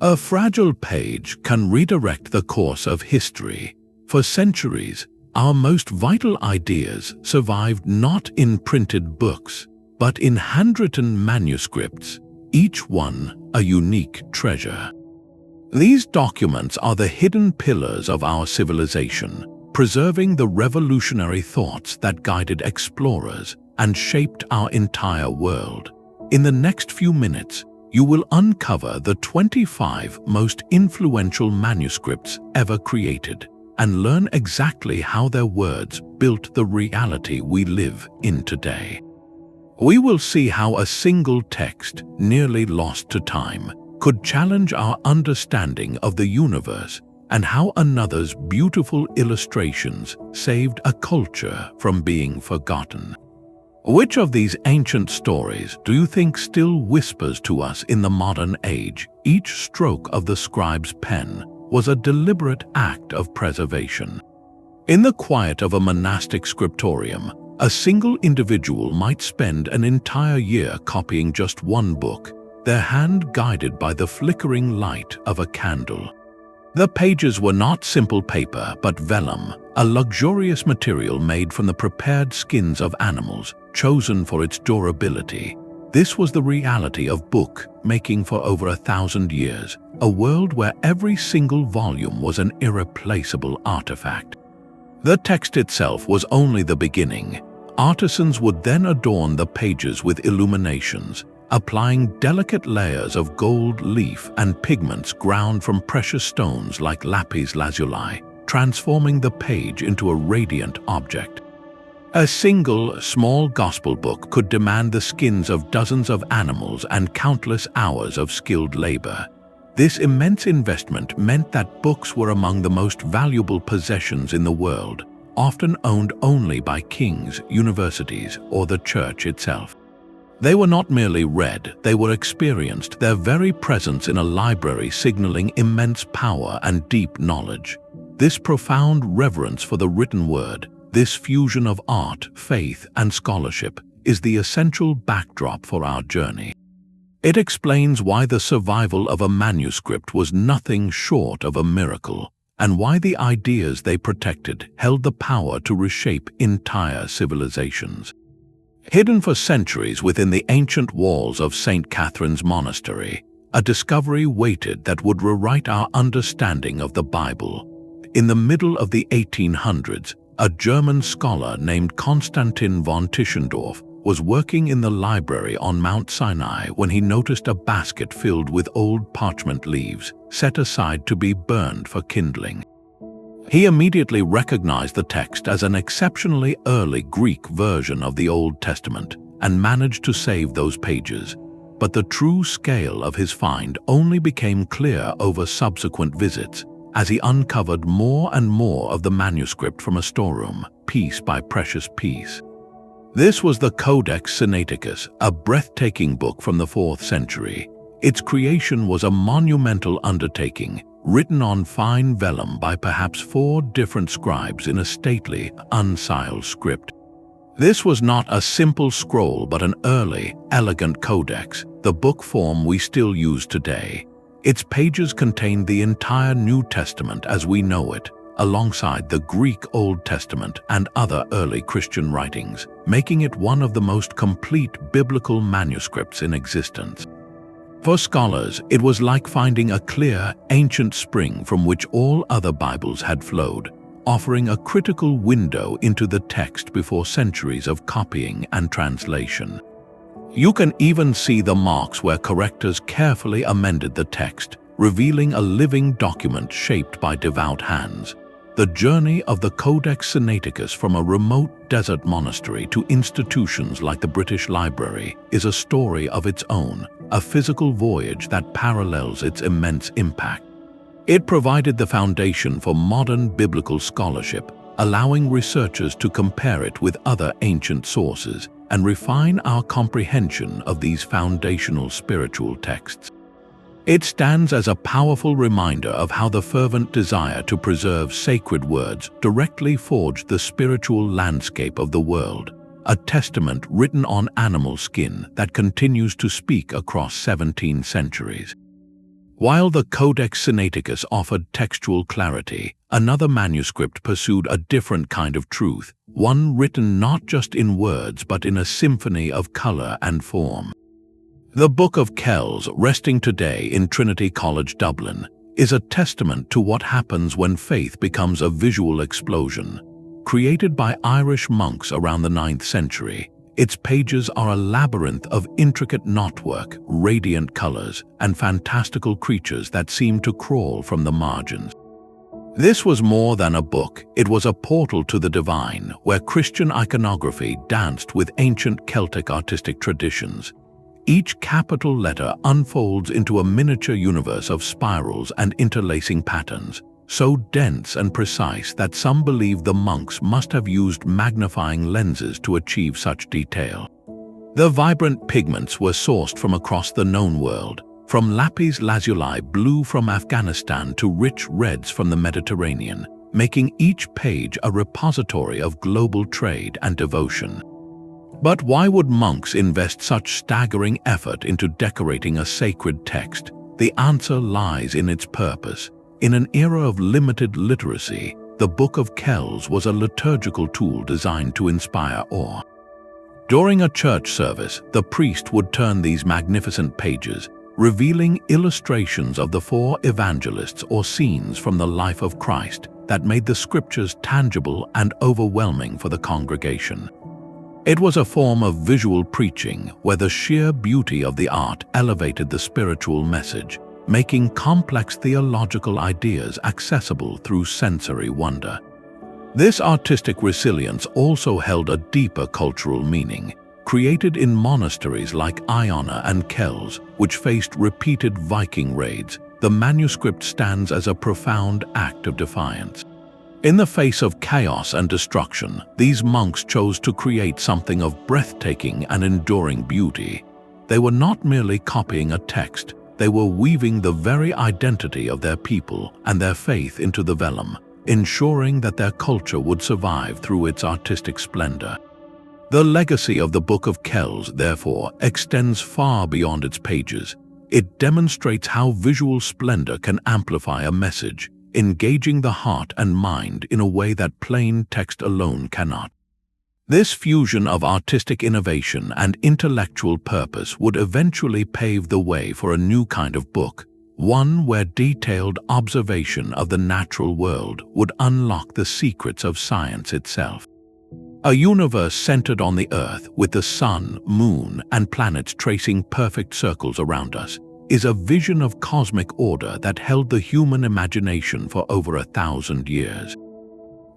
A fragile page can redirect the course of history. For centuries, our most vital ideas survived not in printed books, but in handwritten manuscripts, each one a unique treasure. These documents are the hidden pillars of our civilization, preserving the revolutionary thoughts that guided explorers and shaped our entire world. In the next few minutes, you will uncover the 25 most influential manuscripts ever created and learn exactly how their words built the reality we live in today. We will see how a single text, nearly lost to time, could challenge our understanding of the universe, and how another's beautiful illustrations saved a culture from being forgotten. Which of these ancient stories do you think still whispers to us in the modern age? Each stroke of the scribe's pen was a deliberate act of preservation. In the quiet of a monastic scriptorium, a single individual might spend an entire year copying just one book, their hand guided by the flickering light of a candle. The pages were not simple paper, but vellum, a luxurious material made from the prepared skins of animals, chosen for its durability. This was the reality of book-making for over 1,000 years, a world where every single volume was an irreplaceable artifact. The text itself was only the beginning. Artisans would then adorn the pages with illuminations, applying delicate layers of gold leaf and pigments ground from precious stones like lapis lazuli, transforming the page into a radiant object. A single, small gospel book could demand the skins of dozens of animals and countless hours of skilled labor. This immense investment meant that books were among the most valuable possessions in the world, often owned only by kings, universities, or the church itself. They were not merely read, they were experienced, their very presence in a library signaling immense power and deep knowledge. This profound reverence for the written word, this fusion of art, faith, and scholarship, is the essential backdrop for our journey. It explains why the survival of a manuscript was nothing short of a miracle, and why the ideas they protected held the power to reshape entire civilizations. Hidden for centuries within the ancient walls of St. Catherine's Monastery, a discovery waited that would rewrite our understanding of the Bible. In the middle of the 1800s, a German scholar named Konstantin von Tischendorf was working in the library on Mount Sinai when he noticed a basket filled with old parchment leaves, set aside to be burned for kindling. He immediately recognized the text as an exceptionally early Greek version of the Old Testament and managed to save those pages. But the true scale of his find only became clear over subsequent visits, as he uncovered more and more of the manuscript from a storeroom, piece by precious piece. This was the Codex Sinaiticus, a breathtaking book from the 4th century. Its creation was a monumental undertaking, written on fine vellum by perhaps 4 different scribes in a stately, uncial script. This was not a simple scroll but an early, elegant codex, the book form we still use today. Its pages contained the entire New Testament as we know it, alongside the Greek Old Testament and other early Christian writings, making it one of the most complete biblical manuscripts in existence. For scholars, it was like finding a clear, ancient spring from which all other Bibles had flowed, offering a critical window into the text before centuries of copying and translation. You can even see the marks where correctors carefully amended the text, revealing a living document shaped by devout hands. The journey of the Codex Sinaiticus from a remote desert monastery to institutions like the British Library is a story of its own, a physical voyage that parallels its immense impact. It provided the foundation for modern biblical scholarship, allowing researchers to compare it with other ancient sources and refine our comprehension of these foundational spiritual texts. It stands as a powerful reminder of how the fervent desire to preserve sacred words directly forged the spiritual landscape of the world, a testament written on animal skin that continues to speak across 17 centuries. While the Codex Sinaiticus offered textual clarity, another manuscript pursued a different kind of truth, one written not just in words but in a symphony of color and form. The Book of Kells, resting today in Trinity College, Dublin, is a testament to what happens when faith becomes a visual explosion. Created by Irish monks around the 9th century, its pages are a labyrinth of intricate knotwork, radiant colors, and fantastical creatures that seem to crawl from the margins. This was more than a book, it was a portal to the divine, where Christian iconography danced with ancient Celtic artistic traditions. Each capital letter unfolds into a miniature universe of spirals and interlacing patterns, so dense and precise that some believe the monks must have used magnifying lenses to achieve such detail. The vibrant pigments were sourced from across the known world, from lapis lazuli blue from Afghanistan to rich reds from the Mediterranean, making each page a repository of global trade and devotion. But why would monks invest such staggering effort into decorating a sacred text? The answer lies in its purpose. In an era of limited literacy, the Book of Kells was a liturgical tool designed to inspire awe. During a church service, the priest would turn these magnificent pages, revealing illustrations of the 4 evangelists or scenes from the life of Christ that made the scriptures tangible and overwhelming for the congregation. It was a form of visual preaching where the sheer beauty of the art elevated the spiritual message, making complex theological ideas accessible through sensory wonder. This artistic resilience also held a deeper cultural meaning. Created in monasteries like Iona and Kells, which faced repeated Viking raids, the manuscript stands as a profound act of defiance. In the face of chaos and destruction, these monks chose to create something of breathtaking and enduring beauty. They were not merely copying a text, they were weaving the very identity of their people and their faith into the vellum, ensuring that their culture would survive through its artistic splendor. The legacy of the Book of Kells, therefore, extends far beyond its pages. It demonstrates how visual splendor can amplify a message, engaging the heart and mind in a way that plain text alone cannot. This fusion of artistic innovation and intellectual purpose would eventually pave the way for a new kind of book, one where detailed observation of the natural world would unlock the secrets of science itself. A universe centered on the Earth, with the sun, moon, and planets tracing perfect circles around us, is a vision of cosmic order that held the human imagination for over 1,000 years.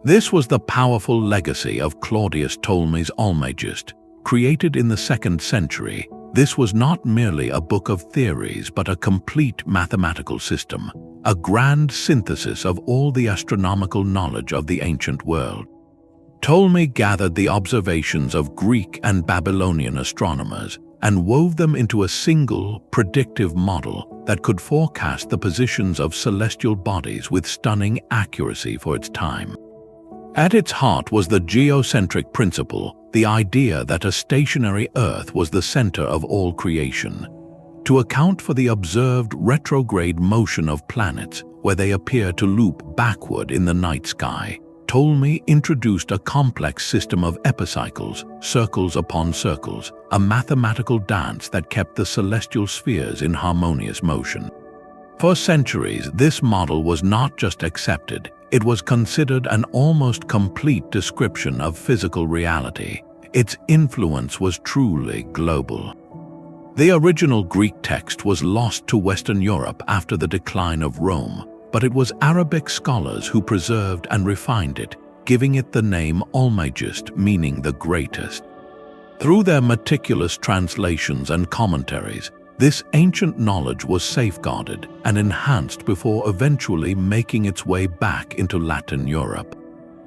This was the powerful legacy of Claudius Ptolemy Almagest. Created in the 2nd century, this was not merely a book of theories but a complete mathematical system, a grand synthesis of all the astronomical knowledge of the ancient world. Ptolemy gathered the observations of Greek and Babylonian astronomers and wove them into a single, predictive model that could forecast the positions of celestial bodies with stunning accuracy for its time. At its heart was the geocentric principle, the idea that a stationary Earth was the center of all creation. To account for the observed retrograde motion of planets, where they appear to loop backward in the night sky, Ptolemy introduced a complex system of epicycles, circles upon circles, a mathematical dance that kept the celestial spheres in harmonious motion. For centuries, this model was not just accepted, it was considered an almost complete description of physical reality. Its influence was truly global. The original Greek text was lost to Western Europe after the decline of Rome, but it was Arabic scholars who preserved and refined it, giving it the name Almagest, meaning the greatest. Through their meticulous translations and commentaries, this ancient knowledge was safeguarded and enhanced before eventually making its way back into Latin Europe.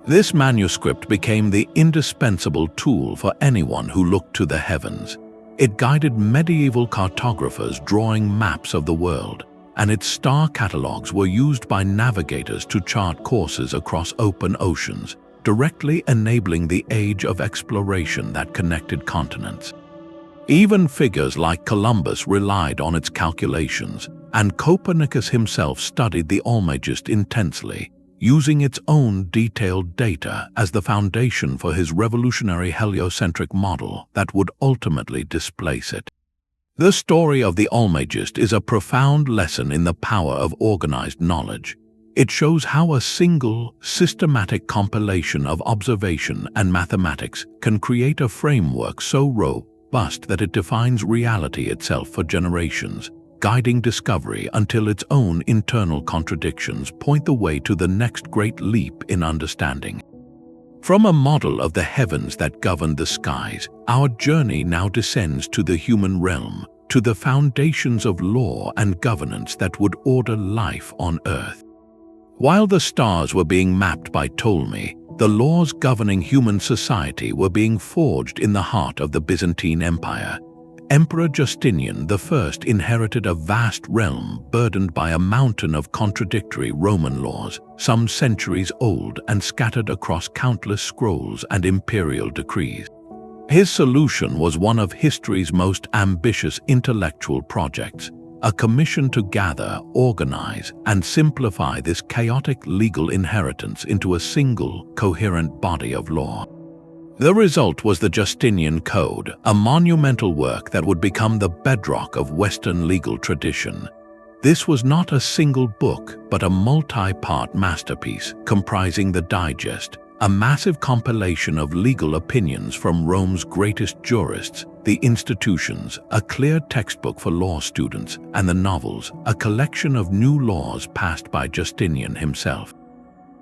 This manuscript became the indispensable tool for anyone who looked to the heavens. It guided medieval cartographers drawing maps of the world, and its star catalogues were used by navigators to chart courses across open oceans, directly enabling the age of exploration that connected continents. Even figures like Columbus relied on its calculations, and Copernicus himself studied the Almagest intensely, using its own detailed data as the foundation for his revolutionary heliocentric model that would ultimately displace it. The story of the Almagest is a profound lesson in the power of organized knowledge. It shows how a single, systematic compilation of observation and mathematics can create a framework so robust that it defines reality itself for generations, guiding discovery until its own internal contradictions point the way to the next great leap in understanding. From a model of the heavens that govern the skies, our journey now descends to the human realm, to the foundations of law and governance that would order life on earth. While the stars were being mapped by Ptolemy, the laws governing human society were being forged in the heart of the Byzantine Empire. Emperor Justinian I inherited a vast realm burdened by a mountain of contradictory Roman laws, some centuries old and scattered across countless scrolls and imperial decrees. His solution was one of history's most ambitious intellectual projects, a commission to gather, organize, and simplify this chaotic legal inheritance into a single, coherent body of law. The result was the Justinian Code, a monumental work that would become the bedrock of Western legal tradition. This was not a single book, but a multi-part masterpiece comprising the Digest, a massive compilation of legal opinions from Rome's greatest jurists, the Institutions, a clear textbook for law students, and the Novels, a collection of new laws passed by Justinian himself.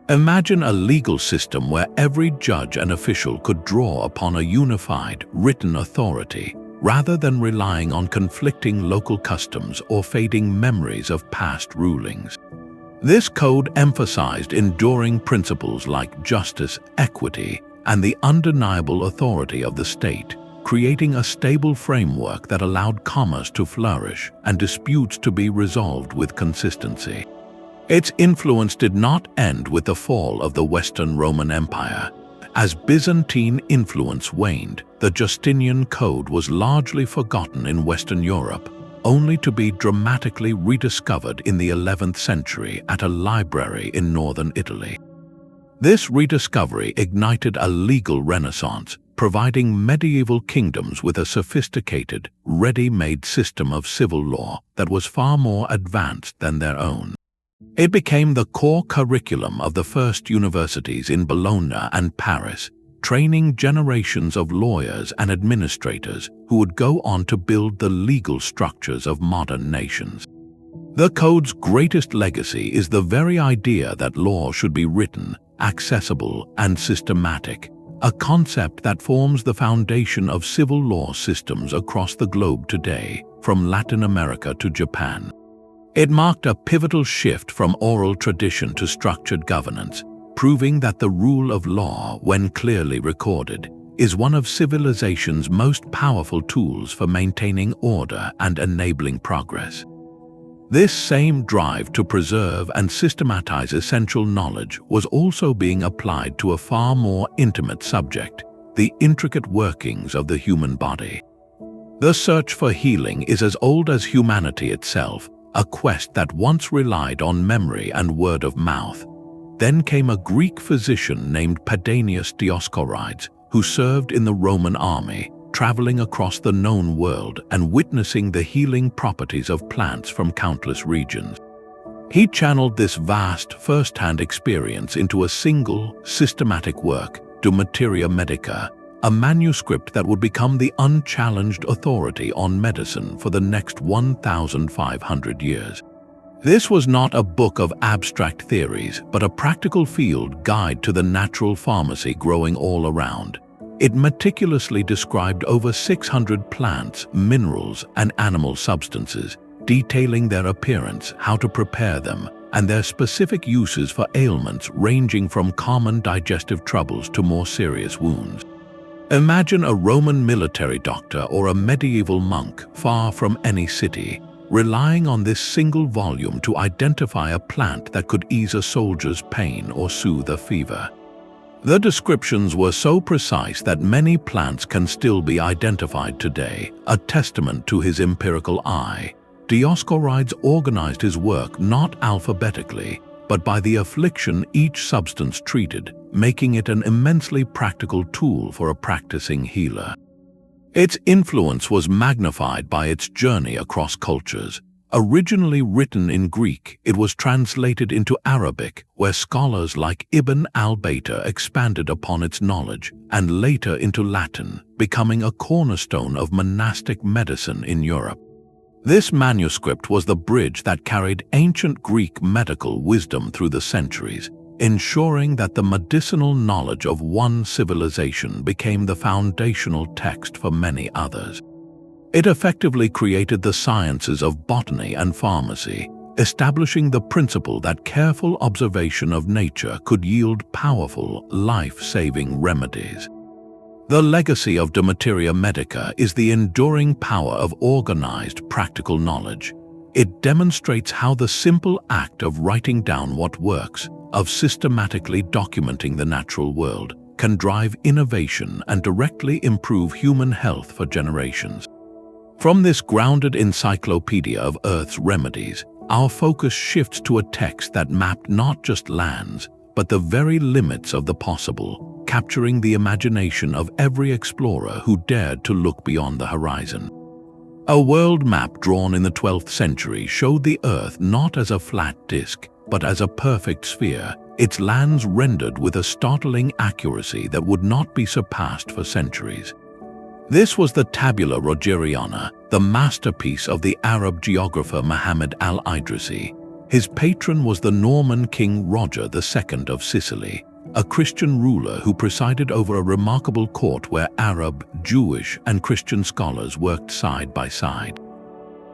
Imagine a legal system where every judge and official could draw upon a unified, written authority, rather than relying on conflicting local customs or fading memories of past rulings. This code emphasized enduring principles like justice, equity, and the undeniable authority of the state, creating a stable framework that allowed commerce to flourish and disputes to be resolved with consistency. Its influence did not end with the fall of the Western Roman Empire. As Byzantine influence waned, the Justinian Code was largely forgotten in Western Europe, only to be dramatically rediscovered in the 11th century at a library in northern Italy. This rediscovery ignited a legal renaissance, providing medieval kingdoms with a sophisticated, ready-made system of civil law that was far more advanced than their own. It became the core curriculum of the first universities in Bologna and Paris, training generations of lawyers and administrators who would go on to build the legal structures of modern nations. The Code's greatest legacy is the very idea that law should be written, accessible, and systematic, a concept that forms the foundation of civil law systems across the globe today, from Latin America to Japan. It marked a pivotal shift from oral tradition to structured governance, proving that the rule of law, when clearly recorded, is one of civilization's most powerful tools for maintaining order and enabling progress. This same drive to preserve and systematize essential knowledge was also being applied to a far more intimate subject, the intricate workings of the human body. The search for healing is as old as humanity itself, a quest that once relied on memory and word of mouth. Then came a Greek physician named Pedanius Dioscorides, who served in the Roman army, traveling across the known world and witnessing the healing properties of plants from countless regions. He channeled this vast first-hand experience into a single, systematic work, De Materia Medica, a manuscript that would become the unchallenged authority on medicine for the next 1,500 years. This was not a book of abstract theories, but a practical field guide to the natural pharmacy growing all around. It meticulously described over 600 plants, minerals, and animal substances, detailing their appearance, how to prepare them, and their specific uses for ailments ranging from common digestive troubles to more serious wounds. Imagine a Roman military doctor or a medieval monk far from any city, relying on this single volume to identify a plant that could ease a soldier's pain or soothe a fever. The descriptions were so precise that many plants can still be identified today, a testament to his empirical eye. Dioscorides organized his work not alphabetically, but by the affliction each substance treated, making it an immensely practical tool for a practicing healer. Its influence was magnified by its journey across cultures. Originally written in Greek, it was translated into Arabic, where scholars like Ibn al-Bata expanded upon its knowledge, and later into Latin, becoming a cornerstone of monastic medicine in Europe. This manuscript was the bridge that carried ancient Greek medical wisdom through the centuries, ensuring that the medicinal knowledge of one civilization became the foundational text for many others. It effectively created the sciences of botany and pharmacy, establishing the principle that careful observation of nature could yield powerful, life-saving remedies. The legacy of the Materia Medica is the enduring power of organized, practical knowledge. It demonstrates how the simple act of writing down what works, of systematically documenting the natural world, can drive innovation and directly improve human health for generations. From this grounded encyclopedia of Earth's remedies, our focus shifts to a text that mapped not just lands, but the very limits of the possible, capturing the imagination of every explorer who dared to look beyond the horizon. A world map drawn in the 12th century showed the Earth not as a flat disk, but as a perfect sphere, its lands rendered with a startling accuracy that would not be surpassed for centuries. This was the Tabula Rogeriana, the masterpiece of the Arab geographer Muhammad al-Idrisi. His patron was the Norman King Roger II of Sicily, a Christian ruler who presided over a remarkable court where Arab, Jewish, and Christian scholars worked side by side.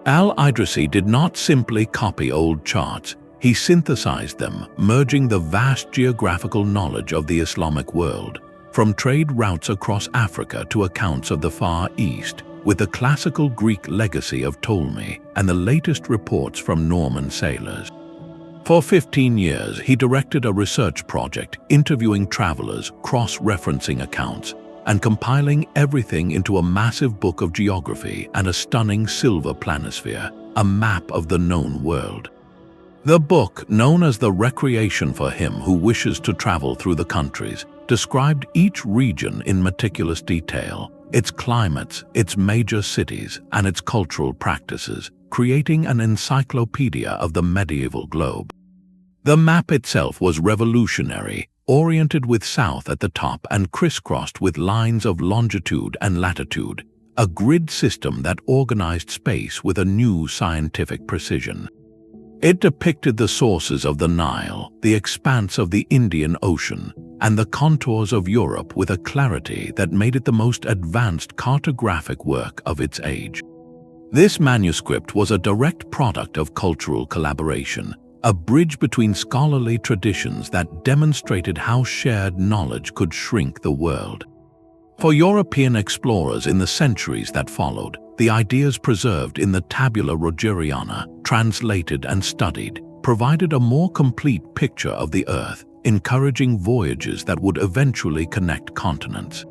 Al-Idrisi did not simply copy old charts, he synthesized them, merging the vast geographical knowledge of the Islamic world, from trade routes across Africa to accounts of the Far East, with the classical Greek legacy of Ptolemy and the latest reports from Norman sailors. For 15 years, he directed a research project interviewing travelers, cross-referencing accounts, and compiling everything into a massive book of geography and a stunning silver planisphere, a map of the known world. The book, known as the Recreation for Him Who Wishes to Travel Through the Countries, described each region in meticulous detail, its climates, its major cities, and its cultural practices, creating an encyclopedia of the medieval globe. The map itself was revolutionary, oriented with south at the top and crisscrossed with lines of longitude and latitude, a grid system that organized space with a new scientific precision. It depicted the sources of the Nile, the expanse of the Indian Ocean, and the contours of Europe with a clarity that made it the most advanced cartographic work of its age. This manuscript was a direct product of cultural collaboration, a bridge between scholarly traditions that demonstrated how shared knowledge could shrink the world. For European explorers in the centuries that followed, the ideas preserved in the Tabula Rogeriana, translated and studied, provided a more complete picture of the Earth, encouraging voyages that would eventually connect continents.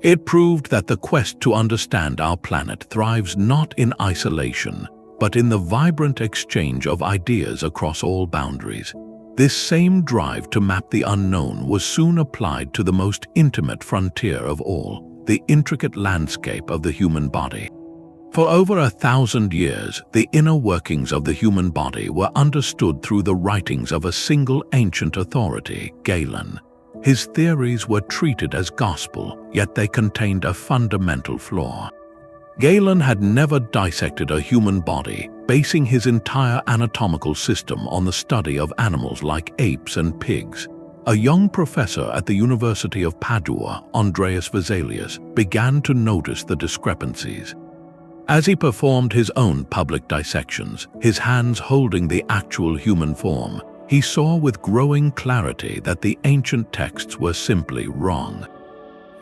It proved that the quest to understand our planet thrives not in isolation, but in the vibrant exchange of ideas across all boundaries. This same drive to map the unknown was soon applied to the most intimate frontier of all, the intricate landscape of the human body. For over 1,000 years, the inner workings of the human body were understood through the writings of a single ancient authority, Galen. His theories were treated as gospel, yet they contained a fundamental flaw. Galen had never dissected a human body, basing his entire anatomical system on the study of animals like apes and pigs. A young professor at the University of Padua, Andreas Vesalius, began to notice the discrepancies. As he performed his own public dissections, his hands holding the actual human form, he saw with growing clarity that the ancient texts were simply wrong.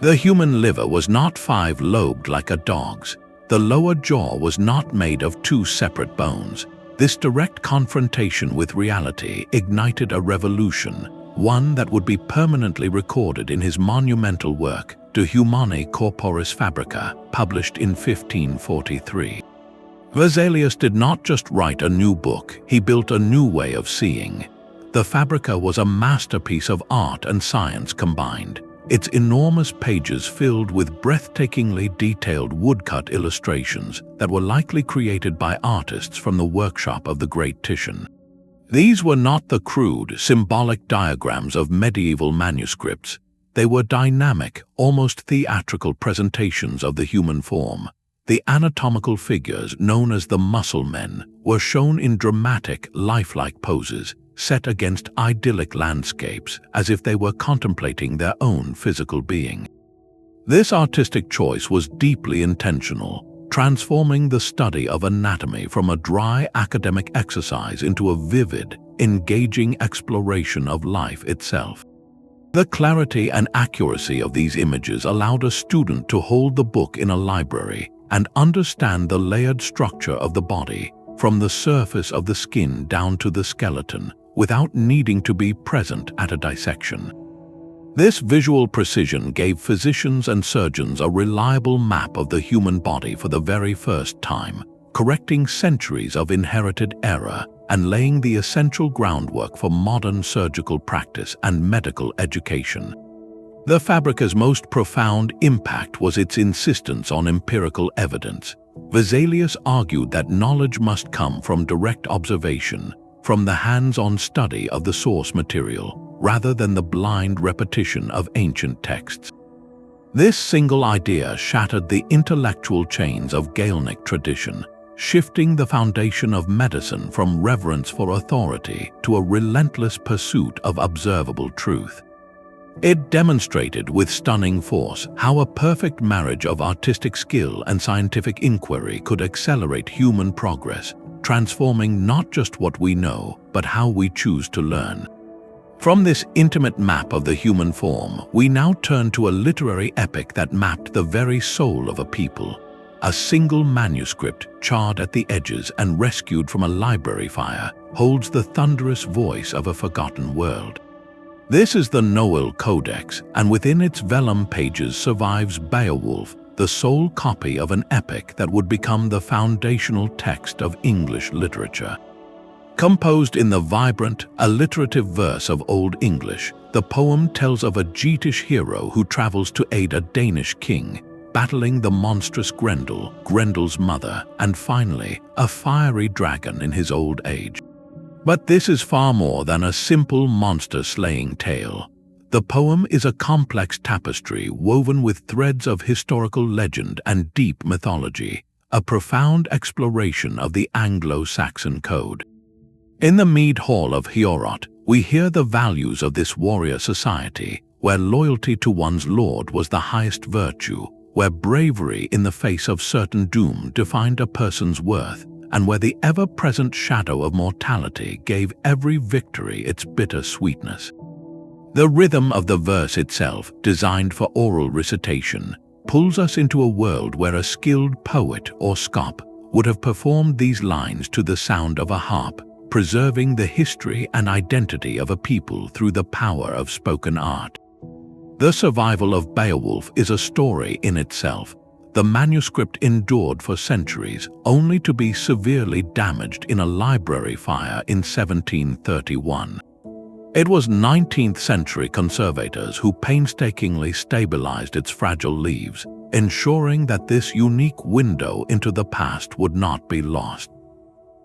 The human liver was not five-lobed like a dog's. The lower jaw was not made of two separate bones. This direct confrontation with reality ignited a revolution, one that would be permanently recorded in his monumental work, De Humani Corporis Fabrica, published in 1543. Vesalius did not just write a new book, he built a new way of seeing. The Fabrica was a masterpiece of art and science combined, its enormous pages filled with breathtakingly detailed woodcut illustrations that were likely created by artists from the workshop of the great Titian. These were not the crude, symbolic diagrams of medieval manuscripts. They were dynamic, almost theatrical presentations of the human form. The anatomical figures, known as the muscle men, were shown in dramatic, lifelike poses, set against idyllic landscapes as if they were contemplating their own physical being. This artistic choice was deeply intentional, transforming the study of anatomy from a dry academic exercise into a vivid, engaging exploration of life itself. The clarity and accuracy of these images allowed a student to hold the book in a library and understand the layered structure of the body, from the surface of the skin down to the skeleton, without needing to be present at a dissection. This visual precision gave physicians and surgeons a reliable map of the human body for the very first time, correcting centuries of inherited error and laying the essential groundwork for modern surgical practice and medical education. The Fabrica's most profound impact was its insistence on empirical evidence. Vesalius argued that knowledge must come from direct observation, from the hands-on study of the source material, rather than the blind repetition of ancient texts. This single idea shattered the intellectual chains of Gaelic tradition, shifting the foundation of medicine from reverence for authority to a relentless pursuit of observable truth. It demonstrated with stunning force how a perfect marriage of artistic skill and scientific inquiry could accelerate human progress, transforming not just what we know, but how we choose to learn. From this intimate map of the human form, we now turn to a literary epic that mapped the very soul of a people. A single manuscript, charred at the edges and rescued from a library fire, holds the thunderous voice of a forgotten world. This is the Nowell Codex, and within its vellum pages survives Beowulf, the sole copy of an epic that would become the foundational text of English literature. Composed in the vibrant, alliterative verse of Old English, the poem tells of a Geatish hero who travels to aid a Danish king, battling the monstrous Grendel, Grendel's mother, and finally, a fiery dragon in his old age. But this is far more than a simple monster-slaying tale. The poem is a complex tapestry woven with threads of historical legend and deep mythology, a profound exploration of the Anglo-Saxon Code. In the mead hall of Heorot, we hear the values of this warrior society, where loyalty to one's lord was the highest virtue, where bravery in the face of certain doom defined a person's worth, and where the ever-present shadow of mortality gave every victory its bitter sweetness. The rhythm of the verse itself, designed for oral recitation, pulls us into a world where a skilled poet or scop would have performed these lines to the sound of a harp, preserving the history and identity of a people through the power of spoken art. The survival of Beowulf is a story in itself. The manuscript endured for centuries, only to be severely damaged in a library fire in 1731. It was 19th-century conservators who painstakingly stabilized its fragile leaves, ensuring that this unique window into the past would not be lost.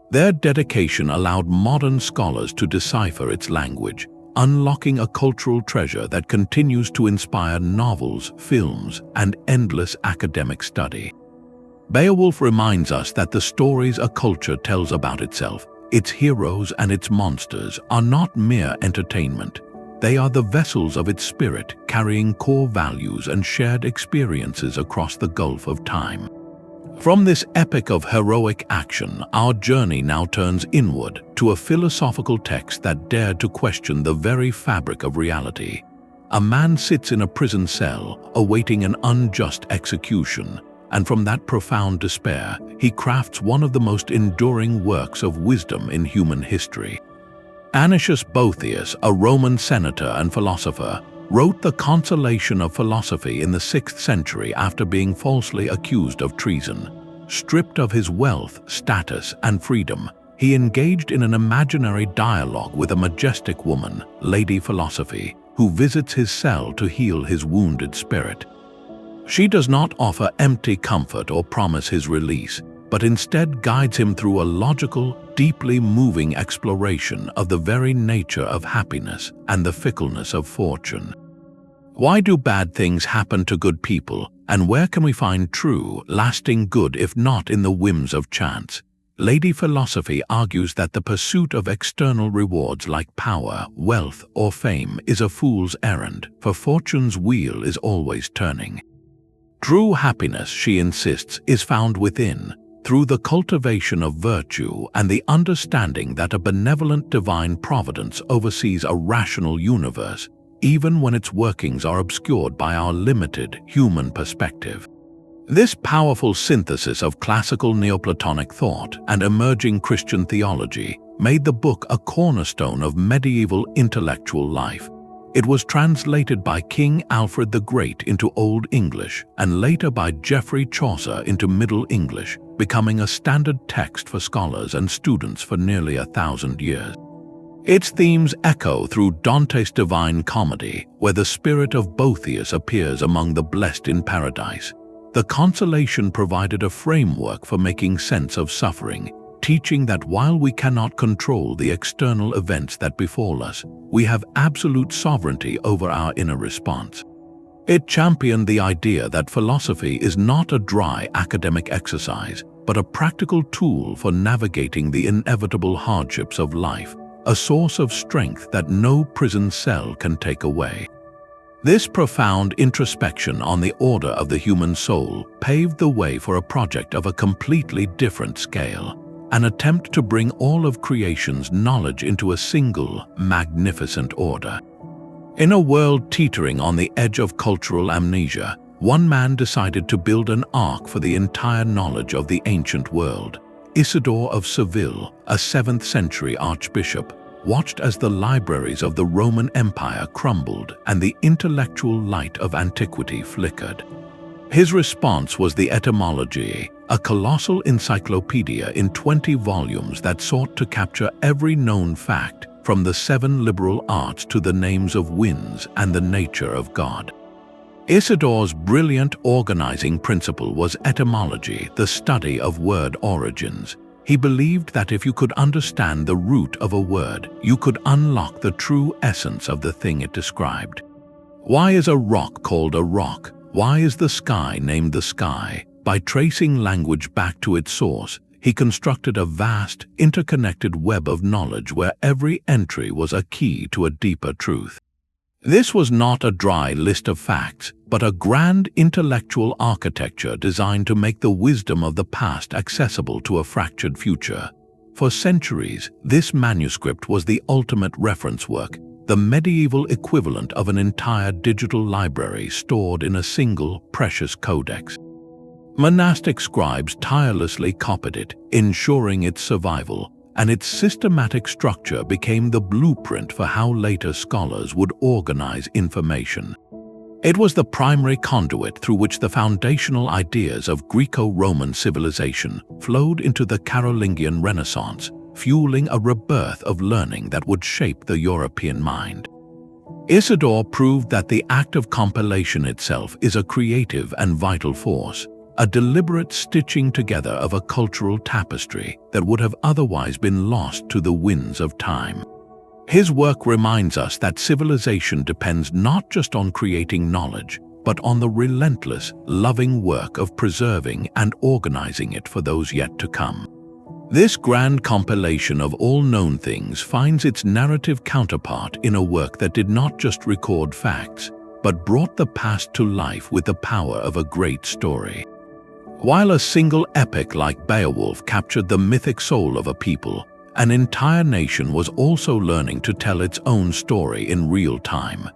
Their dedication allowed modern scholars to decipher its language, unlocking a cultural treasure that continues to inspire novels, films, and endless academic study. Beowulf reminds us that the stories a culture tells about itself, its heroes and its monsters, are not mere entertainment. They are the vessels of its spirit, carrying core values and shared experiences across the gulf of time. From this epic of heroic action, our journey now turns inward to a philosophical text that dared to question the very fabric of reality. A man sits in a prison cell, awaiting an unjust execution, and from that profound despair, he crafts one of the most enduring works of wisdom in human history. Anicius Boethius, a Roman senator and philosopher, wrote the Consolation of Philosophy in the 6th century after being falsely accused of treason. stripped of his wealth, status, and freedom, he engaged in an imaginary dialogue with a majestic woman, Lady Philosophy, who visits his cell to heal his wounded spirit. She does not offer empty comfort or promise his release, but instead guides him through a logical, deeply moving exploration of the very nature of happiness and the fickleness of fortune. Why do bad things happen to good people, and where can we find true, lasting good if not in the whims of chance? Lady Philosophy argues that the pursuit of external rewards like power, wealth, or fame is a fool's errand, for fortune's wheel is always turning. True happiness, she insists, is found within, through the cultivation of virtue and the understanding that a benevolent divine providence oversees a rational universe, even when its workings are obscured by our limited human perspective. This powerful synthesis of classical Neoplatonic thought and emerging Christian theology made the book a cornerstone of medieval intellectual life. It was translated by King Alfred the Great into Old English and later by Geoffrey Chaucer into Middle English, becoming a standard text for scholars and students for nearly 1,000 years. Its themes echo through Dante's Divine Comedy, where the spirit of Boethius appears among the blessed in paradise. The Consolation provided a framework for making sense of suffering, teaching that while we cannot control the external events that befall us, we have absolute sovereignty over our inner response. It championed the idea that philosophy is not a dry academic exercise, but a practical tool for navigating the inevitable hardships of life, a source of strength that no prison cell can take away. This profound introspection on the order of the human soul paved the way for a project of a completely different scale, an attempt to bring all of creation's knowledge into a single, magnificent order. In a world teetering on the edge of cultural amnesia, one man decided to build an ark for the entire knowledge of the ancient world. Isidore of Seville, a 7th century archbishop, watched as the libraries of the Roman Empire crumbled and the intellectual light of antiquity flickered. His response was the Etymologies, a colossal encyclopedia in 20 volumes that sought to capture every known fact, from the 7 liberal arts to the names of winds and the nature of God. Isidore's brilliant organizing principle was etymology, the study of word origins. He believed that if you could understand the root of a word, you could unlock the true essence of the thing it described. Why is a rock called a rock? Why is the sky named the sky? By tracing language back to its source, he constructed a vast, interconnected web of knowledge where every entry was a key to a deeper truth. This was not a dry list of facts, but a grand intellectual architecture designed to make the wisdom of the past accessible to a fractured future. For centuries, this manuscript was the ultimate reference work, the medieval equivalent of an entire digital library stored in a single, precious codex. Monastic scribes tirelessly copied it, ensuring its survival, and its systematic structure became the blueprint for how later scholars would organize information. It was the primary conduit through which the foundational ideas of Greco-Roman civilization flowed into the Carolingian Renaissance, fueling a rebirth of learning that would shape the European mind. Isidore proved that the act of compilation itself is a creative and vital force, a deliberate stitching together of a cultural tapestry that would have otherwise been lost to the winds of time. His work reminds us that civilization depends not just on creating knowledge, but on the relentless, loving work of preserving and organizing it for those yet to come. This grand compilation of all known things finds its narrative counterpart in a work that did not just record facts, but brought the past to life with the power of a great story. While a single epic like Beowulf captured the mythic soul of a people, an entire nation was also learning to tell its own story in real time.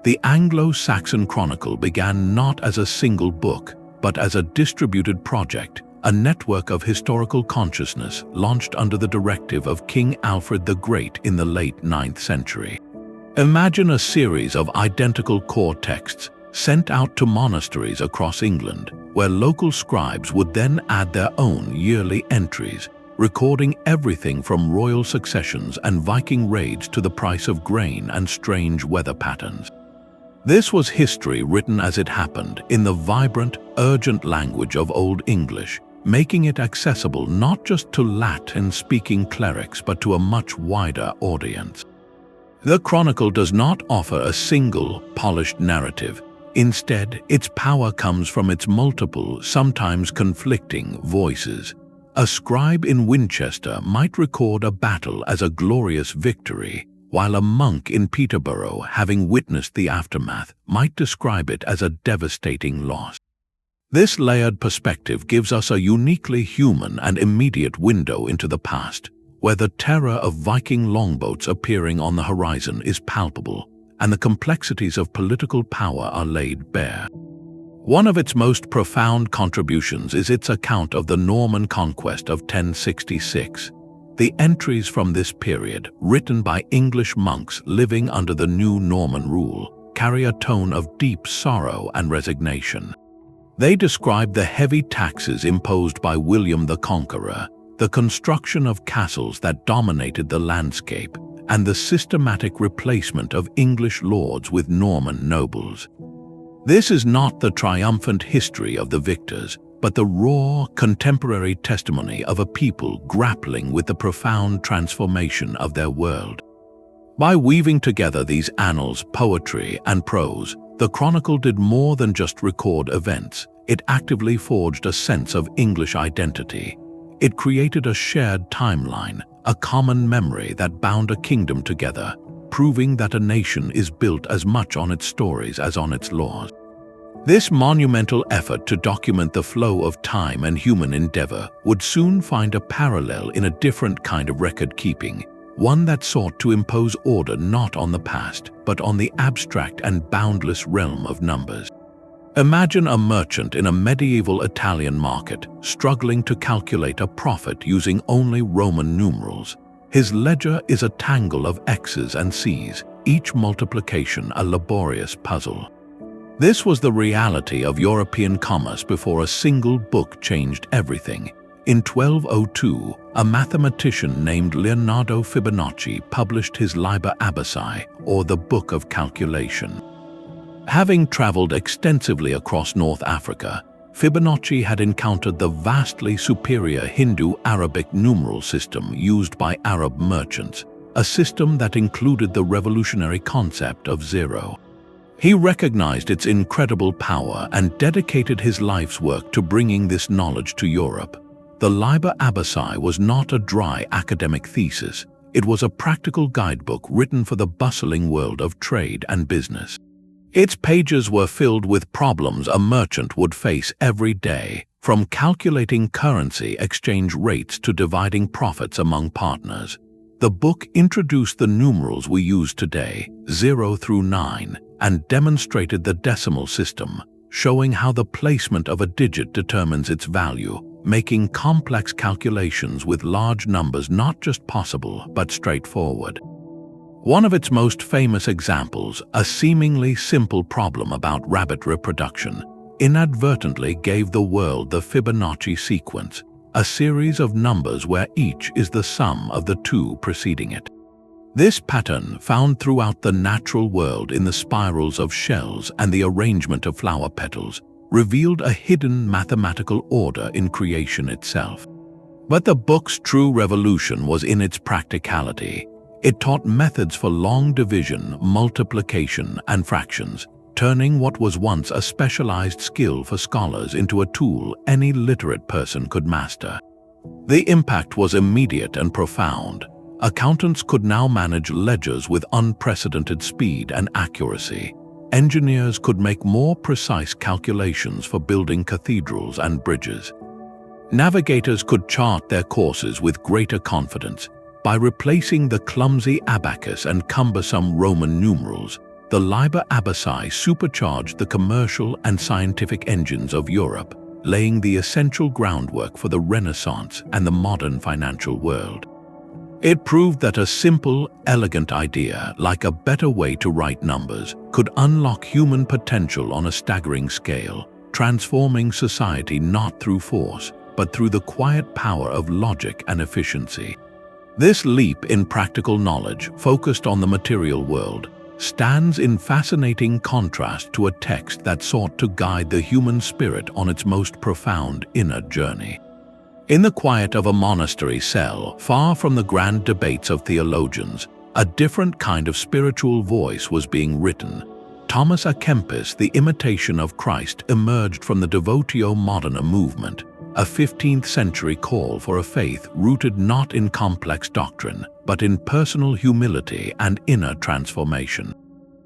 The Anglo-Saxon Chronicle began not as a single book, but as a distributed project, a network of historical consciousness launched under the directive of King Alfred the Great in the late 9th century. Imagine a series of identical core texts sent out to monasteries across England, where local scribes would then add their own yearly entries, recording everything from royal successions and Viking raids to the price of grain and strange weather patterns. This was history written as it happened in the vibrant, urgent language of Old English, making it accessible not just to Latin-speaking clerics but to a much wider audience. The Chronicle does not offer a single, polished narrative. Instead, its power comes from its multiple, sometimes conflicting voices. A scribe in Winchester might record a battle as a glorious victory, while a monk in Peterborough, having witnessed the aftermath, might describe it as a devastating loss. This layered perspective gives us a uniquely human and immediate window into the past, where the terror of Viking longboats appearing on the horizon is palpable, and the complexities of political power are laid bare. One of its most profound contributions is its account of the Norman conquest of 1066. The entries from this period, written by English monks living under the new Norman rule, carry a tone of deep sorrow and resignation. They describe the heavy taxes imposed by William the Conqueror, the construction of castles that dominated the landscape, and the systematic replacement of English lords with Norman nobles. This is not the triumphant history of the victors, but the raw, contemporary testimony of a people grappling with the profound transformation of their world. By weaving together these annals, poetry, and prose, the Chronicle did more than just record events. It actively forged a sense of English identity. It created a shared timeline, a common memory that bound a kingdom together, proving that a nation is built as much on its stories as on its laws. This monumental effort to document the flow of time and human endeavor would soon find a parallel in a different kind of record-keeping, one that sought to impose order not on the past, but on the abstract and boundless realm of numbers. Imagine a merchant in a medieval Italian market struggling to calculate a profit using only Roman numerals. His ledger is a tangle of X's and C's, each multiplication a laborious puzzle. This was the reality of European commerce before a single book changed everything. In 1202, a mathematician named Leonardo Fibonacci published his Liber Abaci, or the Book of Calculation. Having traveled extensively across North Africa, Fibonacci had encountered the vastly superior Hindu-Arabic numeral system used by Arab merchants, a system that included the revolutionary concept of zero. He recognized its incredible power and dedicated his life's work to bringing this knowledge to Europe. The Liber Abaci was not a dry academic thesis. It was a practical guidebook written for the bustling world of trade and business. Its pages were filled with problems a merchant would face every day, from calculating currency exchange rates to dividing profits among partners. The book introduced the numerals we use today, 0 through 9, and demonstrated the decimal system, showing how the placement of a digit determines its value, making complex calculations with large numbers not just possible but straightforward. One of its most famous examples, a seemingly simple problem about rabbit reproduction, inadvertently gave the world the Fibonacci sequence, a series of numbers where each is the sum of the two preceding it. This pattern, found throughout the natural world in the spirals of shells and the arrangement of flower petals, revealed a hidden mathematical order in creation itself. But the book's true revolution was in its practicality. It taught methods for long division, multiplication, and fractions, turning what was once a specialized skill for scholars into a tool any literate person could master. The impact was immediate and profound. Accountants could now manage ledgers with unprecedented speed and accuracy. Engineers could make more precise calculations for building cathedrals and bridges. Navigators could chart their courses with greater confidence. By replacing the clumsy abacus and cumbersome Roman numerals, the Liber Abaci supercharged the commercial and scientific engines of Europe, laying the essential groundwork for the Renaissance and the modern financial world. It proved that a simple, elegant idea, like a better way to write numbers, could unlock human potential on a staggering scale, transforming society not through force, but through the quiet power of logic and efficiency. This leap in practical knowledge, focused on the material world, stands in fascinating contrast to a text that sought to guide the human spirit on its most profound inner journey. In the quiet of a monastery cell, far from the grand debates of theologians, a different kind of spiritual voice was being written. Thomas à Kempis' The Imitation of Christ emerged from the Devotio Moderna movement, a 15th century call for a faith rooted not in complex doctrine, but in personal humility and inner transformation.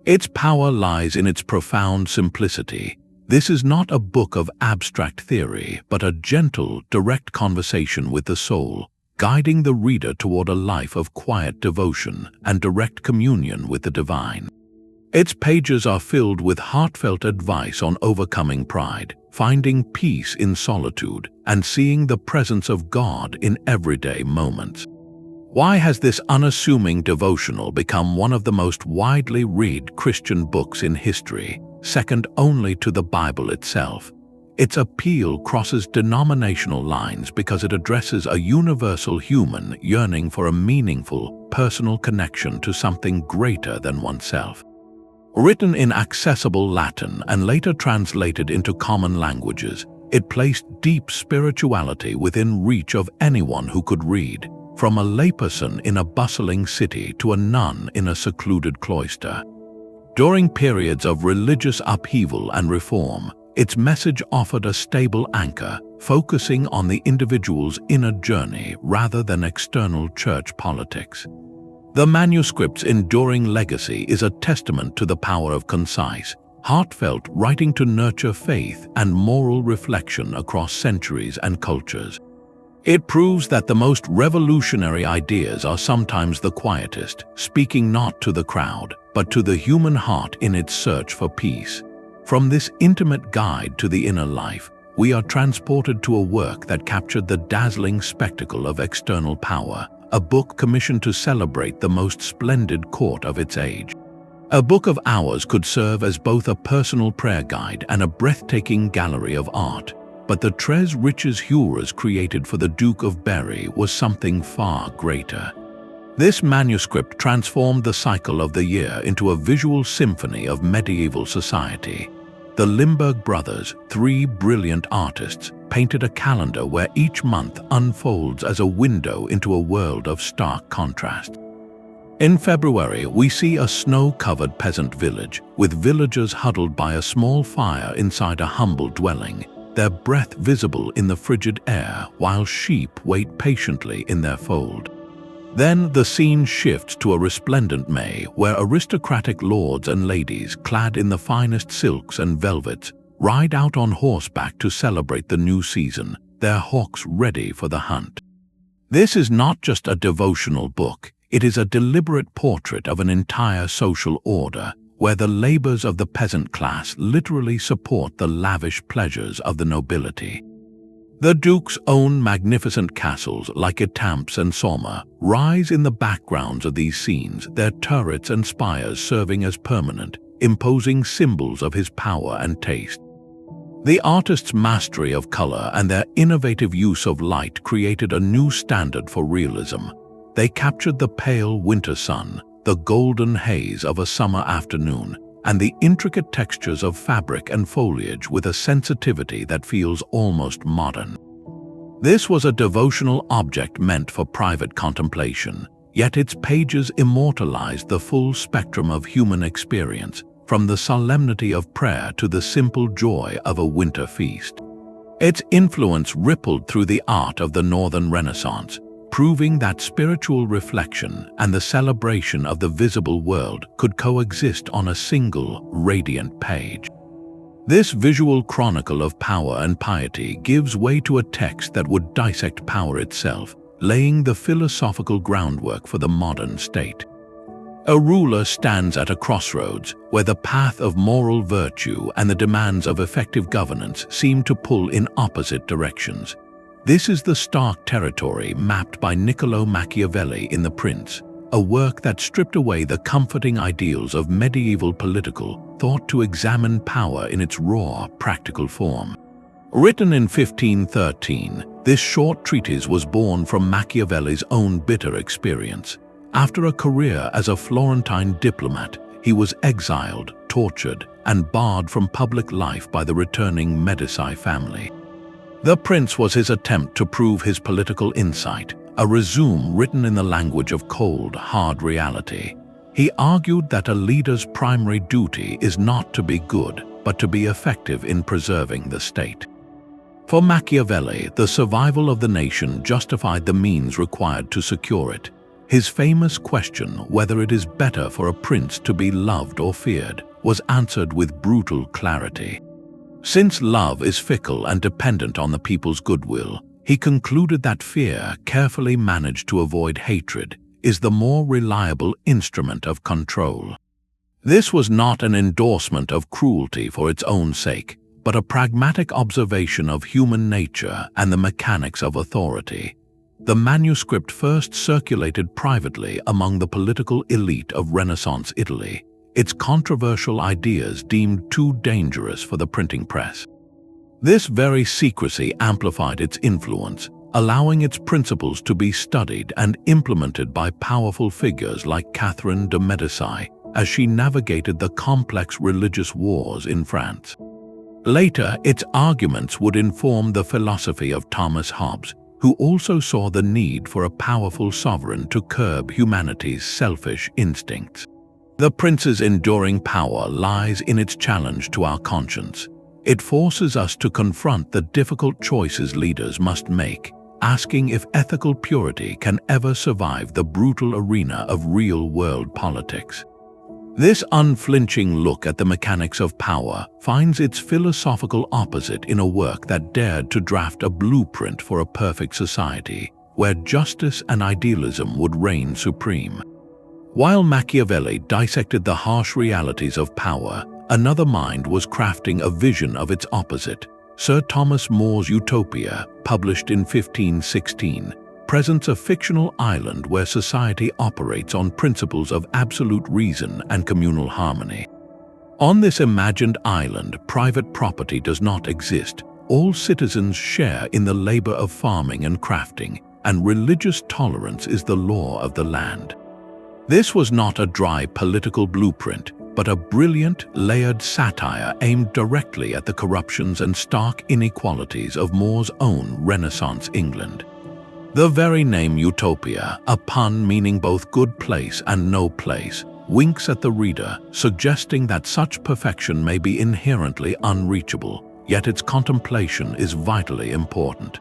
Its power lies in its profound simplicity. This is not a book of abstract theory, but a gentle, direct conversation with the soul, guiding the reader toward a life of quiet devotion and direct communion with the divine. Its pages are filled with heartfelt advice on overcoming pride, finding peace in solitude, and seeing the presence of God in everyday moments. Why has this unassuming devotional become one of the most widely read Christian books in history, second only to the Bible itself? Its appeal crosses denominational lines because it addresses a universal human yearning for a meaningful, personal connection to something greater than oneself. Written in accessible Latin and later translated into common languages, it placed deep spirituality within reach of anyone who could read, from a layperson in a bustling city to a nun in a secluded cloister. During periods of religious upheaval and reform, its message offered a stable anchor, focusing on the individual's inner journey rather than external church politics. The manuscript's enduring legacy is a testament to the power of concise, heartfelt writing to nurture faith and moral reflection across centuries and cultures. It proves that the most revolutionary ideas are sometimes the quietest, speaking not to the crowd, but to the human heart in its search for peace. From this intimate guide to the inner life, we are transported to a work that captured the dazzling spectacle of external power, a book commissioned to celebrate the most splendid court of its age. A Book of Hours could serve as both a personal prayer guide and a breathtaking gallery of art, but the Très riches Hures created for the Duke of Berry was something far greater. This manuscript transformed the cycle of the year into a visual symphony of medieval society. The Limburg brothers, 3 brilliant artists, painted a calendar where each month unfolds as a window into a world of stark contrast. In February, we see a snow-covered peasant village, with villagers huddled by a small fire inside a humble dwelling, their breath visible in the frigid air while sheep wait patiently in their fold. Then the scene shifts to a resplendent May where aristocratic lords and ladies clad in the finest silks and velvets ride out on horseback to celebrate the new season, their hawks ready for the hunt. This is not just a devotional book, it is a deliberate portrait of an entire social order, where the labors of the peasant class literally support the lavish pleasures of the nobility. The Duke's own magnificent castles, like Étampes and Sommer, rise in the backgrounds of these scenes, their turrets and spires serving as permanent, imposing symbols of his power and taste. The artist's mastery of color and their innovative use of light created a new standard for realism. They captured the pale winter sun, the golden haze of a summer afternoon, and the intricate textures of fabric and foliage with a sensitivity that feels almost modern. This was a devotional object meant for private contemplation, yet its pages immortalized the full spectrum of human experience, from the solemnity of prayer to the simple joy of a winter feast. Its influence rippled through the art of the Northern Renaissance, proving that spiritual reflection and the celebration of the visible world could coexist on a single, radiant page. This visual chronicle of power and piety gives way to a text that would dissect power itself, laying the philosophical groundwork for the modern state. A ruler stands at a crossroads where the path of moral virtue and the demands of effective governance seem to pull in opposite directions. This is the stark territory mapped by Niccolò Machiavelli in The Prince, a work that stripped away the comforting ideals of medieval political thought to examine power in its raw, practical form. Written in 1513, this short treatise was born from Machiavelli's own bitter experience. After a career as a Florentine diplomat, he was exiled, tortured, and barred from public life by the returning Medici family. The Prince was his attempt to prove his political insight, a resume written in the language of cold, hard reality. He argued that a leader's primary duty is not to be good, but to be effective in preserving the state. For Machiavelli, the survival of the nation justified the means required to secure it. His famous question whether it is better for a prince to be loved or feared was answered with brutal clarity. Since love is fickle and dependent on the people's goodwill, he concluded that fear, carefully managed to avoid hatred, is the more reliable instrument of control. This was not an endorsement of cruelty for its own sake, but a pragmatic observation of human nature and the mechanics of authority. The manuscript first circulated privately among the political elite of Renaissance Italy, its controversial ideas deemed too dangerous for the printing press. This very secrecy amplified its influence, allowing its principles to be studied and implemented by powerful figures like Catherine de' Medici as she navigated the complex religious wars in France. Later, its arguments would inform the philosophy of Thomas Hobbes, who also saw the need for a powerful sovereign to curb humanity's selfish instincts. The Prince's enduring power lies in its challenge to our conscience. It forces us to confront the difficult choices leaders must make, asking if ethical purity can ever survive the brutal arena of real-world politics. This unflinching look at the mechanics of power finds its philosophical opposite in a work that dared to draft a blueprint for a perfect society, where justice and idealism would reign supreme. While Machiavelli dissected the harsh realities of power, another mind was crafting a vision of its opposite. Sir Thomas More's Utopia, published in 1516, presents a fictional island where society operates on principles of absolute reason and communal harmony. On this imagined island, private property does not exist. All citizens share in the labor of farming and crafting, and religious tolerance is the law of the land. This was not a dry political blueprint, but a brilliant, layered satire aimed directly at the corruptions and stark inequalities of More's own Renaissance England. The very name Utopia, a pun meaning both good place and no place, winks at the reader, suggesting that such perfection may be inherently unreachable, yet its contemplation is vitally important.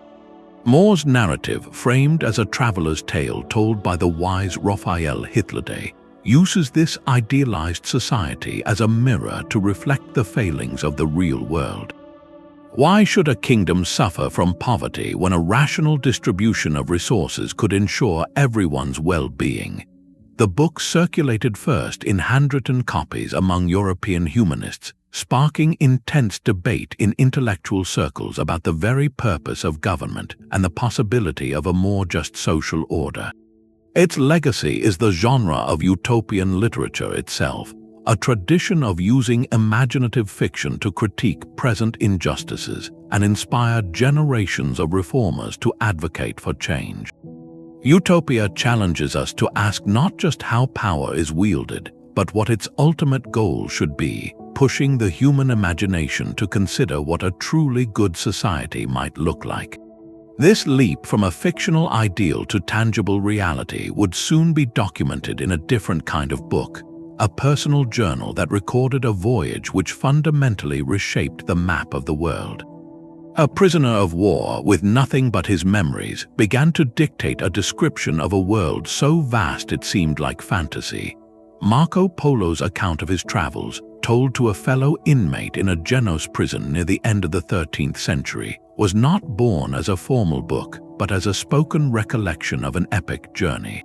More's narrative, framed as a traveler's tale told by the wise Raphael Hitlerday, uses this idealized society as a mirror to reflect the failings of the real world. Why should a kingdom suffer from poverty when a rational distribution of resources could ensure everyone's well-being? The book circulated first in handwritten copies among European humanists, sparking intense debate in intellectual circles about the very purpose of government and the possibility of a more just social order. Its legacy is the genre of utopian literature itself, a tradition of using imaginative fiction to critique present injustices and inspire generations of reformers to advocate for change. Utopia challenges us to ask not just how power is wielded, but what its ultimate goal should be, pushing the human imagination to consider what a truly good society might look like. This leap from a fictional ideal to tangible reality would soon be documented in a different kind of book, a personal journal that recorded a voyage which fundamentally reshaped the map of the world. A prisoner of war with nothing but his memories began to dictate a description of a world so vast it seemed like fantasy. Marco Polo's account of his travels, told to a fellow inmate in a Genoese prison near the end of the 13th century, was not born as a formal book, but as a spoken recollection of an epic journey.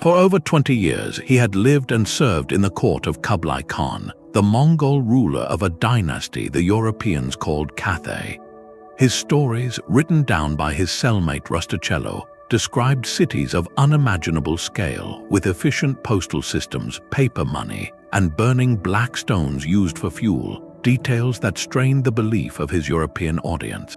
For over 20 years, he had lived and served in the court of Kublai Khan, the Mongol ruler of a dynasty the Europeans called Cathay. His stories, written down by his cellmate Rustichello, described cities of unimaginable scale with efficient postal systems, paper money, and burning black stones used for fuel, details that strained the belief of his European audience.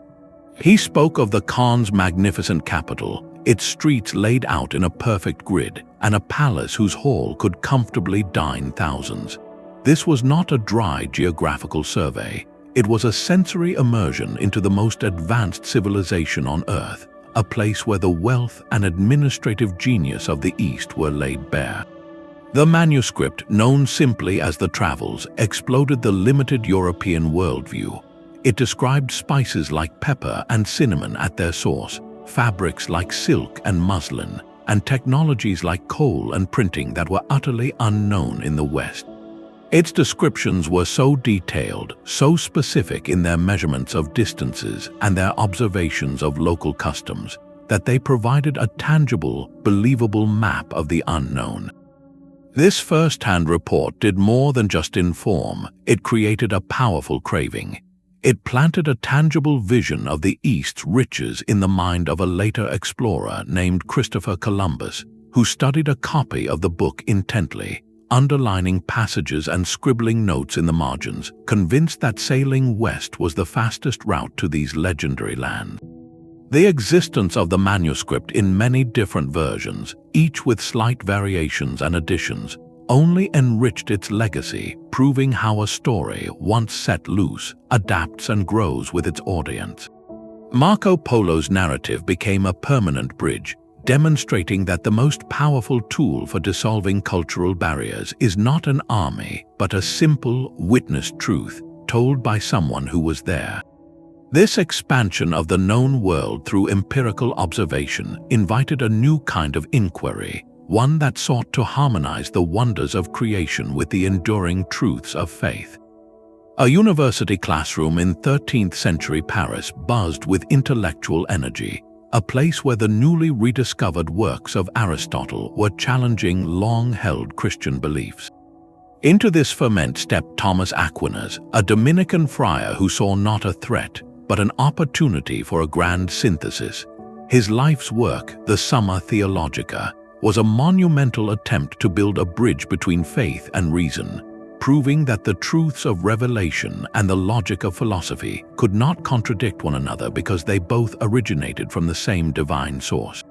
He spoke of the Khan's magnificent capital, its streets laid out in a perfect grid, and a palace whose hall could comfortably dine thousands. This was not a dry geographical survey. It was a sensory immersion into the most advanced civilization on Earth, a place where the wealth and administrative genius of the East were laid bare. The manuscript, known simply as the Travels, exploded the limited European worldview. It described spices like pepper and cinnamon at their source, fabrics like silk and muslin, and technologies like coal and printing that were utterly unknown in the West. Its descriptions were so detailed, so specific in their measurements of distances and their observations of local customs, that they provided a tangible, believable map of the unknown. This first-hand report did more than just inform, it created a powerful craving. It planted a tangible vision of the East's riches in the mind of a later explorer named Christopher Columbus, who studied a copy of the book intently, underlining passages and scribbling notes in the margins, convinced that sailing west was the fastest route to these legendary lands. The existence of the manuscript in many different versions, each with slight variations and additions, only enriched its legacy, proving how a story, once set loose, adapts and grows with its audience. Marco Polo's narrative became a permanent bridge, demonstrating that the most powerful tool for dissolving cultural barriers is not an army, but a simple, witnessed truth told by someone who was there. This expansion of the known world through empirical observation invited a new kind of inquiry, one that sought to harmonize the wonders of creation with the enduring truths of faith. A university classroom in 13th century Paris buzzed with intellectual energy, a place where the newly rediscovered works of Aristotle were challenging long-held Christian beliefs. Into this ferment stepped Thomas Aquinas, a Dominican friar who saw not a threat, but an opportunity for a grand synthesis. His life's work, the Summa Theologica, was a monumental attempt to build a bridge between faith and reason, proving that the truths of revelation and the logic of philosophy could not contradict one another because they both originated from the same divine source.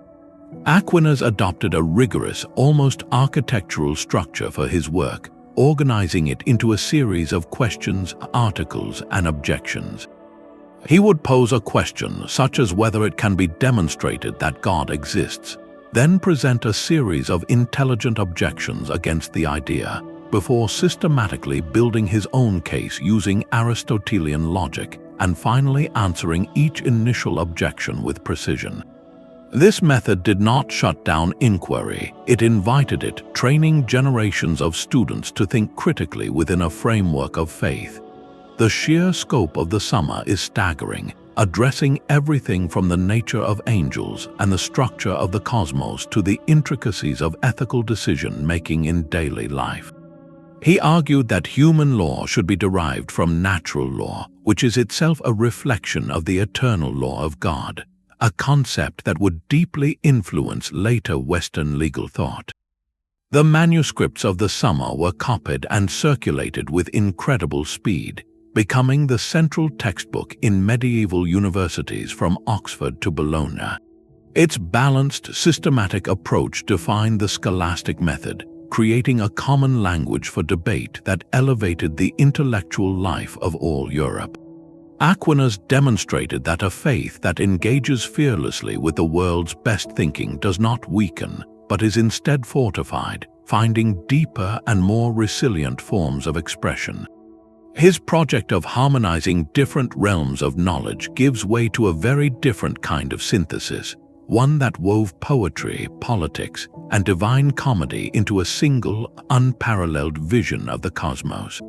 Aquinas adopted a rigorous, almost architectural structure for his work, organizing it into a series of questions, articles, and objections. He would pose a question such as whether it can be demonstrated that God exists, then present a series of intelligent objections against the idea, before systematically building his own case using Aristotelian logic and finally answering each initial objection with precision. This method did not shut down inquiry, it invited it, training generations of students to think critically within a framework of faith. The sheer scope of the Summa is staggering, addressing everything from the nature of angels and the structure of the cosmos to the intricacies of ethical decision-making in daily life. He argued that human law should be derived from natural law, which is itself a reflection of the eternal law of God, a concept that would deeply influence later Western legal thought. The manuscripts of the Summa were copied and circulated with incredible speed, becoming the central textbook in medieval universities from Oxford to Bologna. Its balanced, systematic approach defined the scholastic method, creating a common language for debate that elevated the intellectual life of all Europe. Aquinas demonstrated that a faith that engages fearlessly with the world's best thinking does not weaken, but is instead fortified, finding deeper and more resilient forms of expression. His project of harmonizing different realms of knowledge gives way to a very different kind of synthesis, one that wove poetry, politics, and divine comedy into a single, unparalleled vision of the cosmos.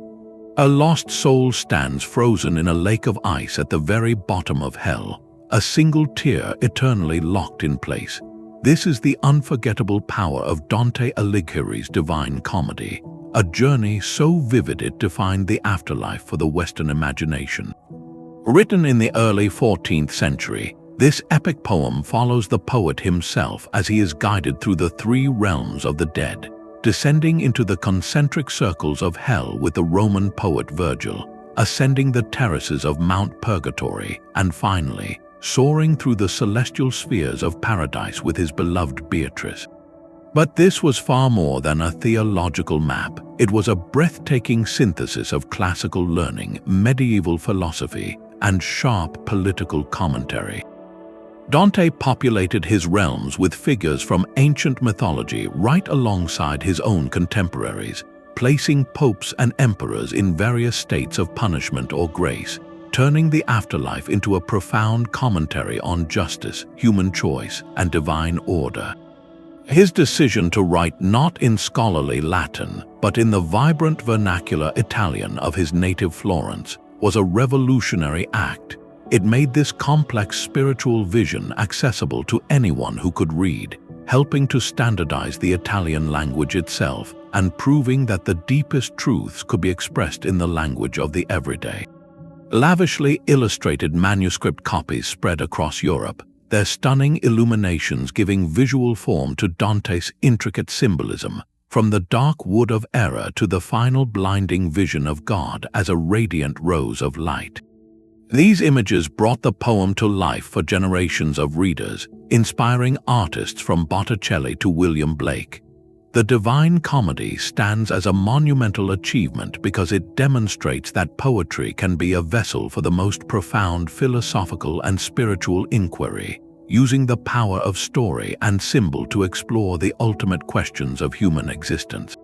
A lost soul stands frozen in a lake of ice at the very bottom of hell, a single tear eternally locked in place. This is the unforgettable power of Dante Alighieri's Divine Comedy, a journey so vivid it defined the afterlife for the Western imagination. Written in the early 14th century, This epic poem follows the poet himself as he is guided through the three realms of the dead, descending into the concentric circles of hell with the Roman poet Virgil, ascending the terraces of Mount Purgatory, and finally, soaring through the celestial spheres of paradise with his beloved Beatrice. But this was far more than a theological map. It was a breathtaking synthesis of classical learning, medieval philosophy, and sharp political commentary. Dante populated his realms with figures from ancient mythology right alongside his own contemporaries, placing popes and emperors in various states of punishment or grace, turning the afterlife into a profound commentary on justice, human choice, and divine order. His decision to write not in scholarly Latin, but in the vibrant vernacular Italian of his native Florence, was a revolutionary act. It made this complex spiritual vision accessible to anyone who could read, helping to standardize the Italian language itself and proving that the deepest truths could be expressed in the language of the everyday. Lavishly illustrated manuscript copies spread across Europe, their stunning illuminations giving visual form to Dante's intricate symbolism, from the dark wood of error to the final blinding vision of God as a radiant rose of light. These images brought the poem to life for generations of readers, inspiring artists from Botticelli to William Blake. The Divine Comedy stands as a monumental achievement because it demonstrates that poetry can be a vessel for the most profound philosophical and spiritual inquiry, using the power of story and symbol to explore the ultimate questions of human existence.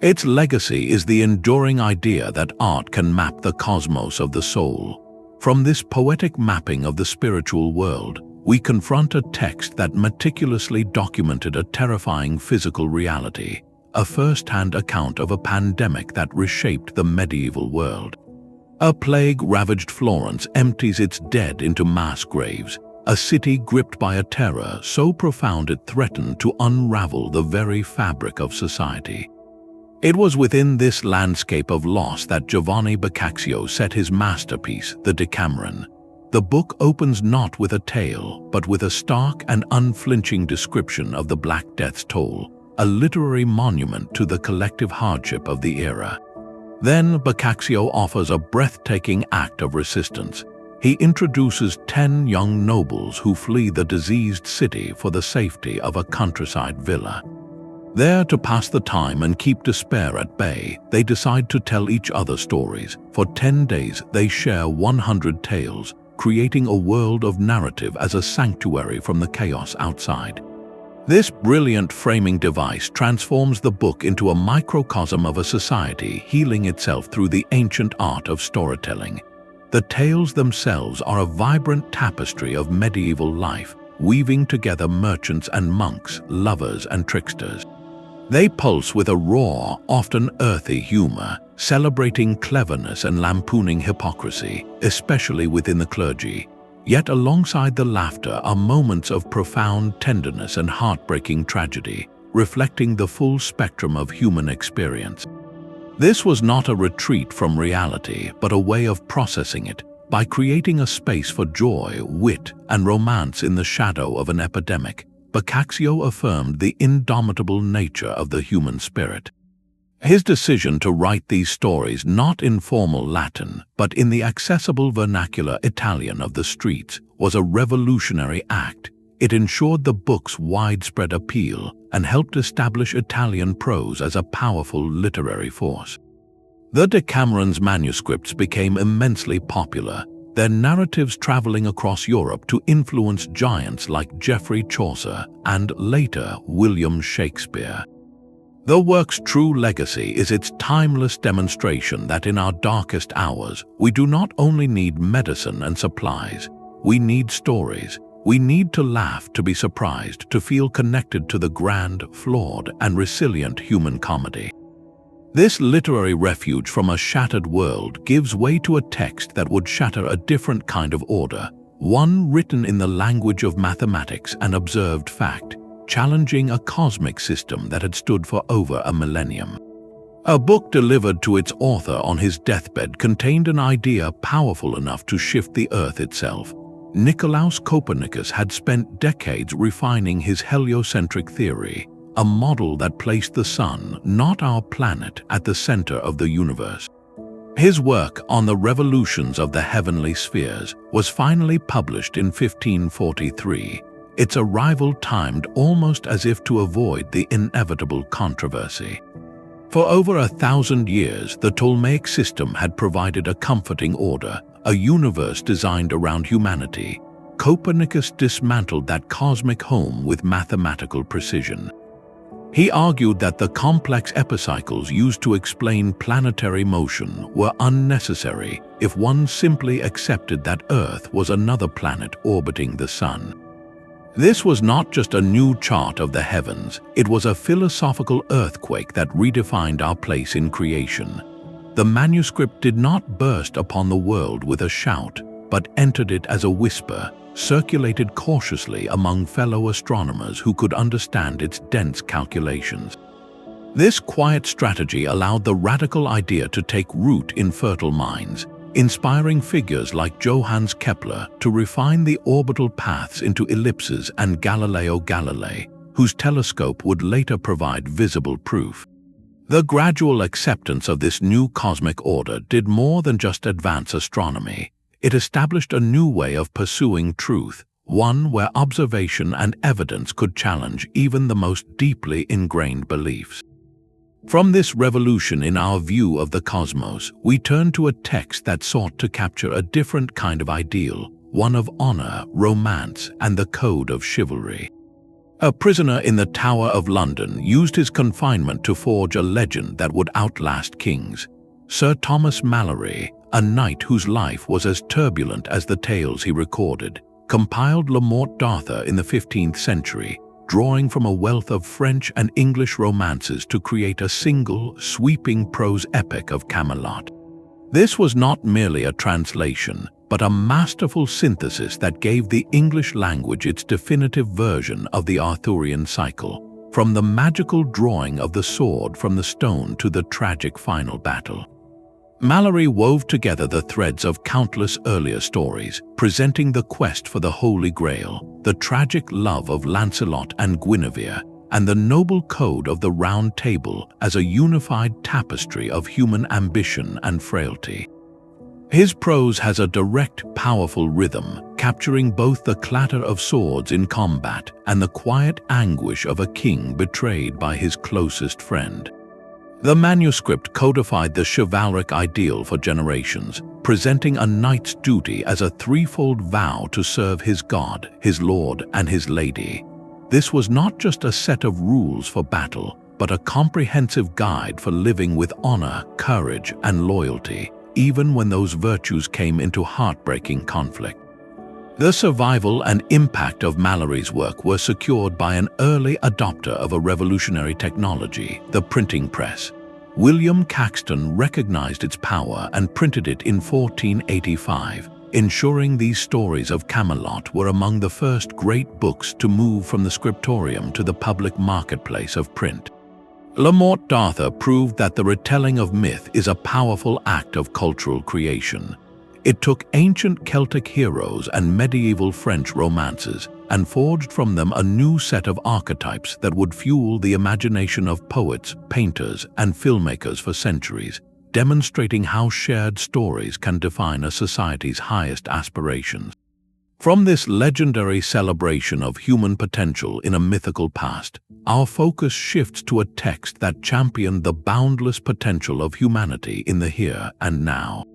Its legacy is the enduring idea that art can map the cosmos of the soul. From this poetic mapping of the spiritual world, we confront a text that meticulously documented a terrifying physical reality, a first-hand account of a pandemic that reshaped the medieval world. A plague-ravaged Florence empties its dead into mass graves, a city gripped by a terror so profound it threatened to unravel the very fabric of society. It was within this landscape of loss that Giovanni Boccaccio set his masterpiece, the Decameron. The book opens not with a tale, but with a stark and unflinching description of the Black Death's toll, a literary monument to the collective hardship of the era. Then Boccaccio offers a breathtaking act of resistance. He introduces 10 young nobles who flee the diseased city for the safety of a countryside villa. There to pass the time and keep despair at bay, they decide to tell each other stories. For 10 days they share 100 tales, creating a world of narrative as a sanctuary from the chaos outside. This brilliant framing device transforms the book into a microcosm of a society healing itself through the ancient art of storytelling. The tales themselves are a vibrant tapestry of medieval life, weaving together merchants and monks, lovers and tricksters. They pulse with a raw, often earthy humor, celebrating cleverness and lampooning hypocrisy, especially within the clergy. Yet alongside the laughter are moments of profound tenderness and heartbreaking tragedy, reflecting the full spectrum of human experience. This was not a retreat from reality, but a way of processing it, by creating a space for joy, wit, and romance in the shadow of an epidemic. Boccaccio affirmed the indomitable nature of the human spirit. His decision to write these stories not in formal Latin, but in the accessible vernacular Italian of the streets, was a revolutionary act. It ensured the book's widespread appeal and helped establish Italian prose as a powerful literary force. The Decameron's manuscripts became immensely popular, their narratives traveling across Europe to influence giants like Geoffrey Chaucer and, later, William Shakespeare. The work's true legacy is its timeless demonstration that in our darkest hours, we do not only need medicine and supplies, we need stories. We need to laugh, to be surprised, to feel connected to the grand, flawed, and resilient human comedy. This literary refuge from a shattered world gives way to a text that would shatter a different kind of order, one written in the language of mathematics and observed fact, challenging a cosmic system that had stood for over a millennium. A book delivered to its author on his deathbed contained an idea powerful enough to shift the earth itself. Nicolaus Copernicus had spent decades refining his heliocentric theory, a model that placed the Sun, not our planet, at the center of the universe. His work on the revolutions of the heavenly spheres was finally published in 1543, its arrival timed almost as if to avoid the inevitable controversy. For over 1,000 years, the Ptolemaic system had provided a comforting order, a universe designed around humanity. Copernicus dismantled that cosmic home with mathematical precision. He argued that the complex epicycles used to explain planetary motion were unnecessary if one simply accepted that Earth was another planet orbiting the Sun. This was not just a new chart of the heavens, it was a philosophical earthquake that redefined our place in creation. The manuscript did not burst upon the world with a shout, but entered it as a whisper, circulated cautiously among fellow astronomers who could understand its dense calculations. This quiet strategy allowed the radical idea to take root in fertile minds, inspiring figures like Johannes Kepler to refine the orbital paths into ellipses and Galileo Galilei, whose telescope would later provide visible proof. The gradual acceptance of this new cosmic order did more than just advance astronomy. It established a new way of pursuing truth, one where observation and evidence could challenge even the most deeply ingrained beliefs. From this revolution in our view of the cosmos, we turn to a text that sought to capture a different kind of ideal, one of honor, romance, and the code of chivalry. A prisoner in the Tower of London used his confinement to forge a legend that would outlast kings. Sir Thomas Malory, a knight whose life was as turbulent as the tales he recorded, compiled Le Morte d'Arthur in the 15th century, drawing from a wealth of French and English romances to create a single, sweeping prose epic of Camelot. This was not merely a translation, but a masterful synthesis that gave the English language its definitive version of the Arthurian cycle, from the magical drawing of the sword from the stone to the tragic final battle. Malory wove together the threads of countless earlier stories, presenting the quest for the Holy Grail, the tragic love of Lancelot and Guinevere, and the noble code of the Round Table as a unified tapestry of human ambition and frailty. His prose has a direct, powerful rhythm, capturing both the clatter of swords in combat and the quiet anguish of a king betrayed by his closest friend. The manuscript codified the chivalric ideal for generations, presenting a knight's duty as a threefold vow to serve his God, his lord, and his lady. This was not just a set of rules for battle, but a comprehensive guide for living with honor, courage, and loyalty, even when those virtues came into heartbreaking conflict. The survival and impact of Malory's work were secured by an early adopter of a revolutionary technology, the printing press. William Caxton recognized its power and printed it in 1485, ensuring these stories of Camelot were among the first great books to move from the scriptorium to the public marketplace of print. Le Morte d'Arthur proved that the retelling of myth is a powerful act of cultural creation. It took ancient Celtic heroes and medieval French romances and forged from them a new set of archetypes that would fuel the imagination of poets, painters, and filmmakers for centuries, demonstrating how shared stories can define a society's highest aspirations. From this legendary celebration of human potential in a mythical past, our focus shifts to a text that championed the boundless potential of humanity in the here and now.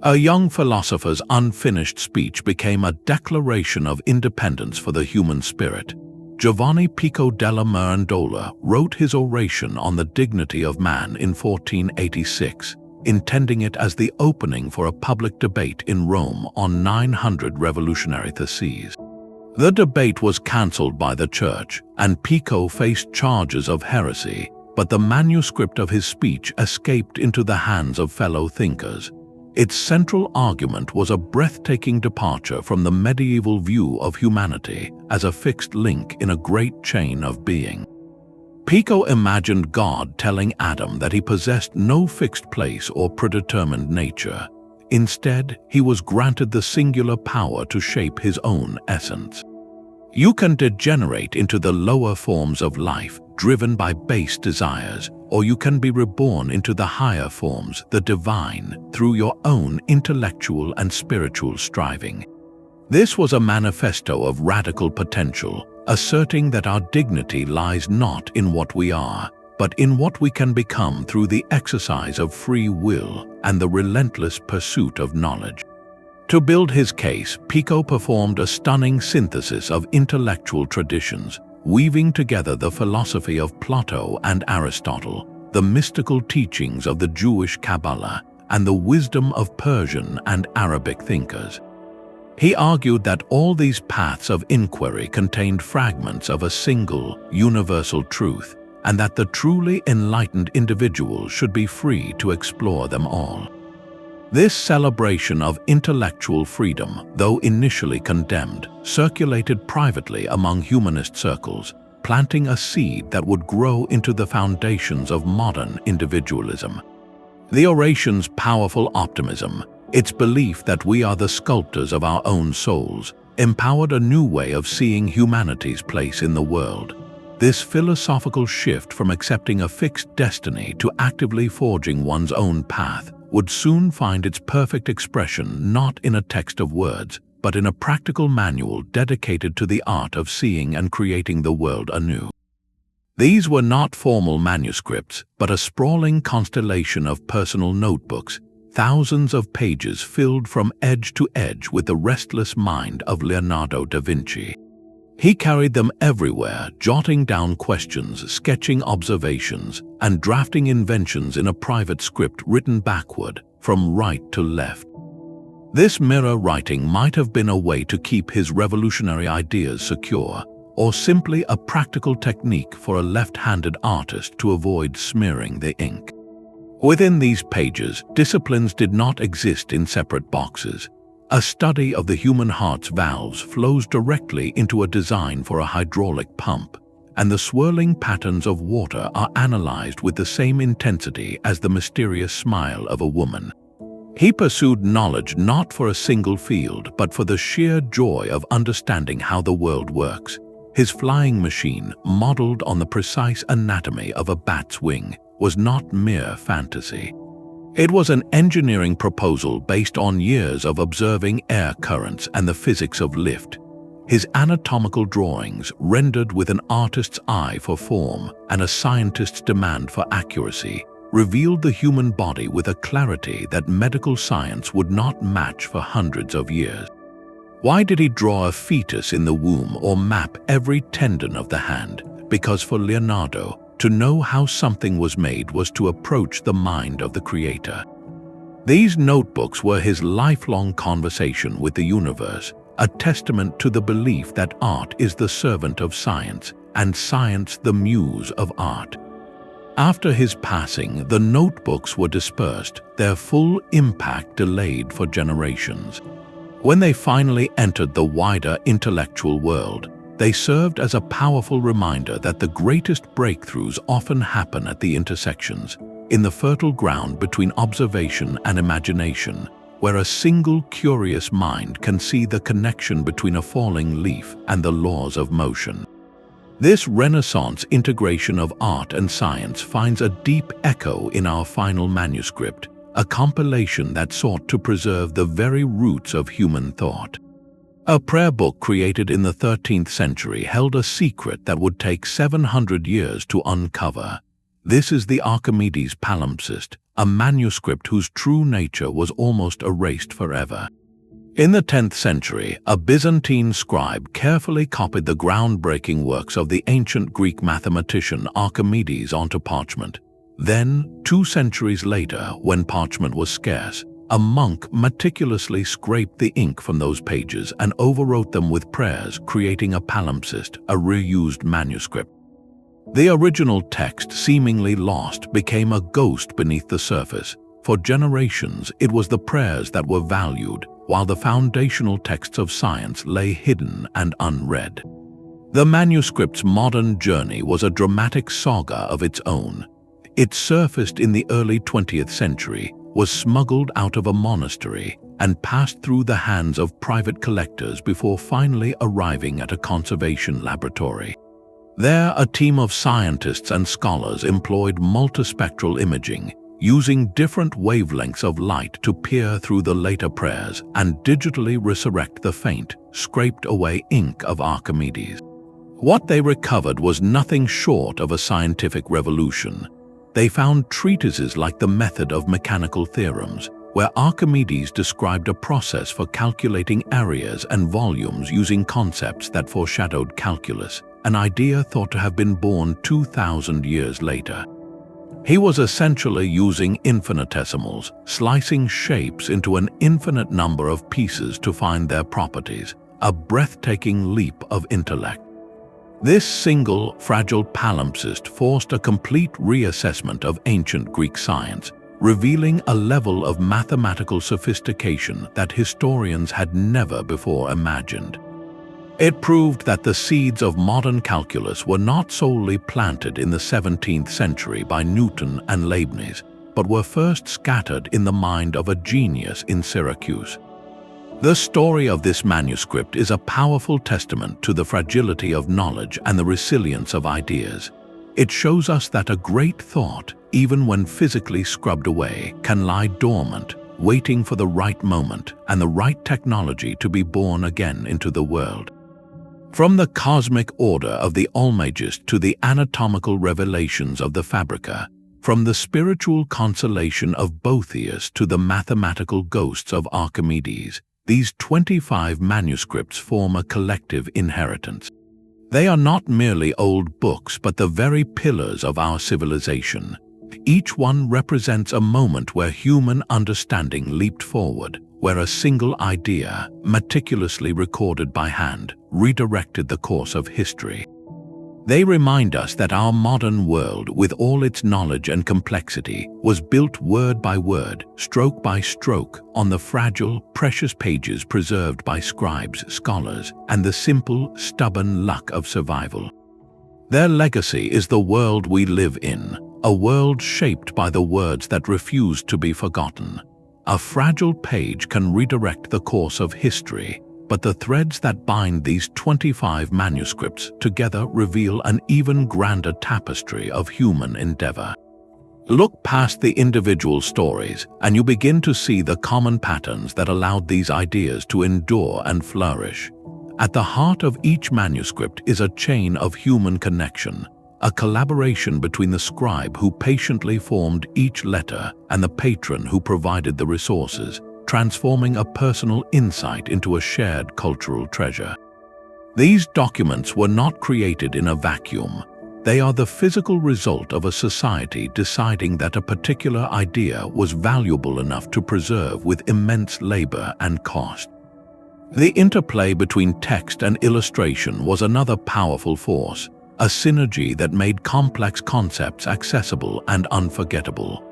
A young philosopher's unfinished speech became a declaration of independence for the human spirit. Giovanni Pico della Mirandola wrote his oration on the dignity of man in 1486, intending it as the opening for a public debate in Rome on 900 revolutionary theses. The debate was cancelled by the Church, and Pico faced charges of heresy, but the manuscript of his speech escaped into the hands of fellow thinkers. Its central argument was a breathtaking departure from the medieval view of humanity as a fixed link in a great chain of being. Pico imagined God telling Adam that he possessed no fixed place or predetermined nature. Instead, he was granted the singular power to shape his own essence. You can degenerate into the lower forms of life, driven by base desires, or you can be reborn into the higher forms, the divine, through your own intellectual and spiritual striving. This was a manifesto of radical potential, asserting that our dignity lies not in what we are, but in what we can become through the exercise of free will and the relentless pursuit of knowledge. To build his case, Pico performed a stunning synthesis of intellectual traditions, weaving together the philosophy of Plato and Aristotle, the mystical teachings of the Jewish Kabbalah, and the wisdom of Persian and Arabic thinkers. He argued that all these paths of inquiry contained fragments of a single, universal truth, and that the truly enlightened individual should be free to explore them all. This celebration of intellectual freedom, though initially condemned, circulated privately among humanist circles, planting a seed that would grow into the foundations of modern individualism. The oration's powerful optimism, its belief that we are the sculptors of our own souls, empowered a new way of seeing humanity's place in the world. This philosophical shift from accepting a fixed destiny to actively forging one's own path would soon find its perfect expression not in a text of words, but in a practical manual dedicated to the art of seeing and creating the world anew. These were not formal manuscripts, but a sprawling constellation of personal notebooks, thousands of pages filled from edge to edge with the restless mind of Leonardo da Vinci. He carried them everywhere, jotting down questions, sketching observations, and drafting inventions in a private script written backward, from right to left. This mirror writing might have been a way to keep his revolutionary ideas secure, or simply a practical technique for a left-handed artist to avoid smearing the ink. Within these pages, disciplines did not exist in separate boxes. A study of the human heart's valves flows directly into a design for a hydraulic pump, and the swirling patterns of water are analyzed with the same intensity as the mysterious smile of a woman. He pursued knowledge not for a single field, but for the sheer joy of understanding how the world works. His flying machine, modeled on the precise anatomy of a bat's wing, was not mere fantasy. It was an engineering proposal based on years of observing air currents and the physics of lift. His anatomical drawings, rendered with an artist's eye for form and a scientist's demand for accuracy, revealed the human body with a clarity that medical science would not match for hundreds of years. Why did he draw a fetus in the womb or map every tendon of the hand? Because for Leonardo, to know how something was made was to approach the mind of the Creator. These notebooks were his lifelong conversation with the universe, a testament to the belief that art is the servant of science, and science the muse of art. After his passing, the notebooks were dispersed, their full impact delayed for generations. When they finally entered the wider intellectual world, they served as a powerful reminder that the greatest breakthroughs often happen at the intersections, in the fertile ground between observation and imagination, where a single curious mind can see the connection between a falling leaf and the laws of motion. This Renaissance integration of art and science finds a deep echo in our final manuscript, a compilation that sought to preserve the very roots of human thought. A prayer book created in the 13th century held a secret that would take 700 years to uncover. This is the Archimedes Palimpsest, a manuscript whose true nature was almost erased forever. In the 10th century, a Byzantine scribe carefully copied the groundbreaking works of the ancient Greek mathematician Archimedes onto parchment. Then, 2 centuries later, when parchment was scarce, a monk meticulously scraped the ink from those pages and overwrote them with prayers, creating a palimpsest, a reused manuscript. The original text, seemingly lost, became a ghost beneath the surface. For generations, it was the prayers that were valued, while the foundational texts of science lay hidden and unread. The manuscript's modern journey was a dramatic saga of its own. It surfaced in the early 20th century, was smuggled out of a monastery and passed through the hands of private collectors before finally arriving at a conservation laboratory. There, a team of scientists and scholars employed multispectral imaging, using different wavelengths of light to peer through the later prayers and digitally resurrect the faint, scraped-away ink of Archimedes. What they recovered was nothing short of a scientific revolution. They found treatises like the Method of Mechanical Theorems, where Archimedes described a process for calculating areas and volumes using concepts that foreshadowed calculus, an idea thought to have been born 2,000 years later. He was essentially using infinitesimals, slicing shapes into an infinite number of pieces to find their properties, a breathtaking leap of intellect. This single, fragile palimpsest forced a complete reassessment of ancient Greek science, revealing a level of mathematical sophistication that historians had never before imagined. It proved that the seeds of modern calculus were not solely planted in the 17th century by Newton and Leibniz, but were first scattered in the mind of a genius in Syracuse. The story of this manuscript is a powerful testament to the fragility of knowledge and the resilience of ideas. It shows us that a great thought, even when physically scrubbed away, can lie dormant, waiting for the right moment and the right technology to be born again into the world. From the cosmic order of the Almagest to the anatomical revelations of the Fabrica, from the spiritual consolation of Boethius to the mathematical ghosts of Archimedes, these 25 manuscripts form a collective inheritance. They are not merely old books, but the very pillars of our civilization. Each one represents a moment where human understanding leaped forward, where a single idea, meticulously recorded by hand, redirected the course of history. They remind us that our modern world, with all its knowledge and complexity, was built word by word, stroke by stroke, on the fragile, precious pages preserved by scribes, scholars, and the simple, stubborn luck of survival. Their legacy is the world we live in, a world shaped by the words that refuse to be forgotten. A fragile page can redirect the course of history, but the threads that bind these 25 manuscripts together reveal an even grander tapestry of human endeavor. Look past the individual stories, and you begin to see the common patterns that allowed these ideas to endure and flourish. At the heart of each manuscript is a chain of human connection, a collaboration between the scribe who patiently formed each letter and the patron who provided the resources, transforming a personal insight into a shared cultural treasure. These documents were not created in a vacuum. They are the physical result of a society deciding that a particular idea was valuable enough to preserve with immense labor and cost. The interplay between text and illustration was another powerful force, a synergy that made complex concepts accessible and unforgettable.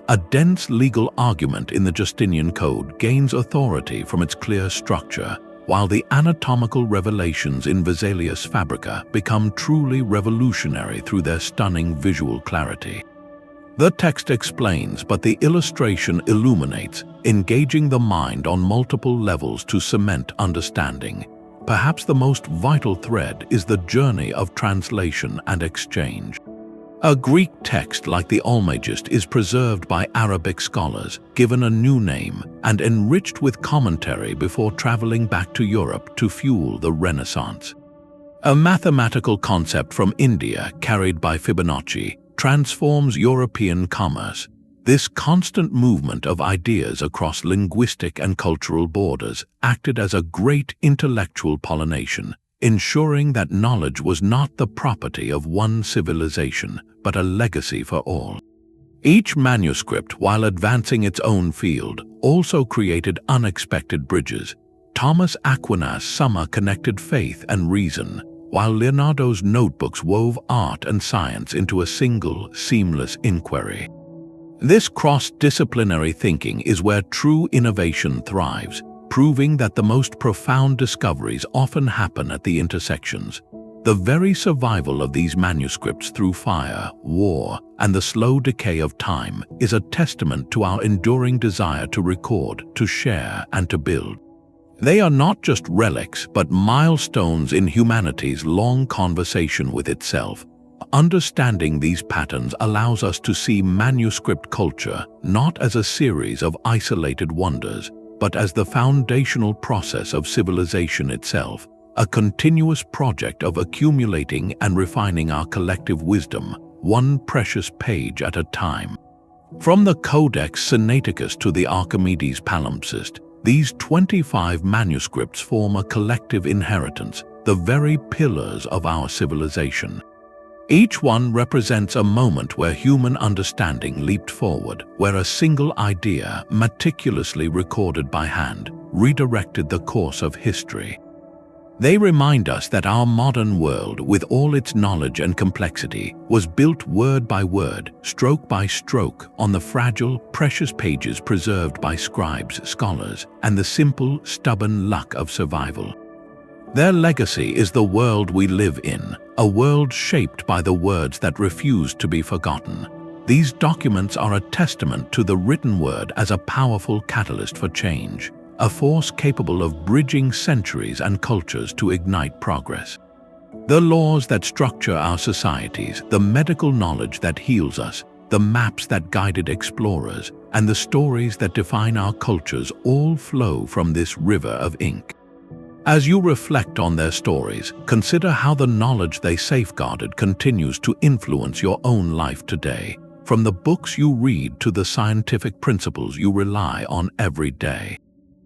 A dense legal argument in the Justinian Code gains authority from its clear structure, while the anatomical revelations in Vesalius' Fabrica become truly revolutionary through their stunning visual clarity. The text explains, but the illustration illuminates, engaging the mind on multiple levels to cement understanding. Perhaps the most vital thread is the journey of translation and exchange. A Greek text like the Almagest is preserved by Arabic scholars, given a new name, and enriched with commentary before traveling back to Europe to fuel the Renaissance. A mathematical concept from India, carried by Fibonacci, transforms European commerce. This constant movement of ideas across linguistic and cultural borders acted as a great intellectual pollination, ensuring that knowledge was not the property of one civilization, but a legacy for all. Each manuscript, while advancing its own field, also created unexpected bridges. Thomas Aquinas' Summa connected faith and reason, while Leonardo's notebooks wove art and science into a single, seamless inquiry. This cross-disciplinary thinking is where true innovation thrives, proving that the most profound discoveries often happen at the intersections. The very survival of these manuscripts through fire, war, and the slow decay of time is a testament to our enduring desire to record, to share, and to build. They are not just relics, but milestones in humanity's long conversation with itself. Understanding these patterns allows us to see manuscript culture not as a series of isolated wonders, but as the foundational process of civilization itself, a continuous project of accumulating and refining our collective wisdom, one precious page at a time. From the Codex Sinaiticus to the Archimedes Palimpsest, these 25 manuscripts form a collective inheritance, the very pillars of our civilization. Each one represents a moment where human understanding leaped forward, where a single idea, meticulously recorded by hand, redirected the course of history. They remind us that our modern world, with all its knowledge and complexity, was built word by word, stroke by stroke, on the fragile, precious pages preserved by scribes, scholars, and the simple, stubborn luck of survival. Their legacy is the world we live in, a world shaped by the words that refuse to be forgotten. These documents are a testament to the written word as a powerful catalyst for change, a force capable of bridging centuries and cultures to ignite progress. The laws that structure our societies, the medical knowledge that heals us, the maps that guided explorers, and the stories that define our cultures all flow from this river of ink. As you reflect on their stories, consider how the knowledge they safeguarded continues to influence your own life today, from the books you read to the scientific principles you rely on every day.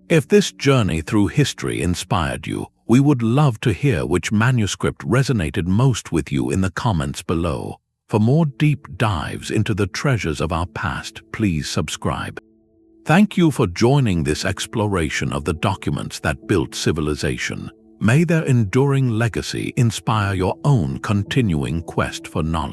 If this journey through history inspired you, we would love to hear which manuscript resonated most with you in the comments below. For more deep dives into the treasures of our past, please subscribe. Thank you for joining this exploration of the documents that built civilization. May their enduring legacy inspire your own continuing quest for knowledge.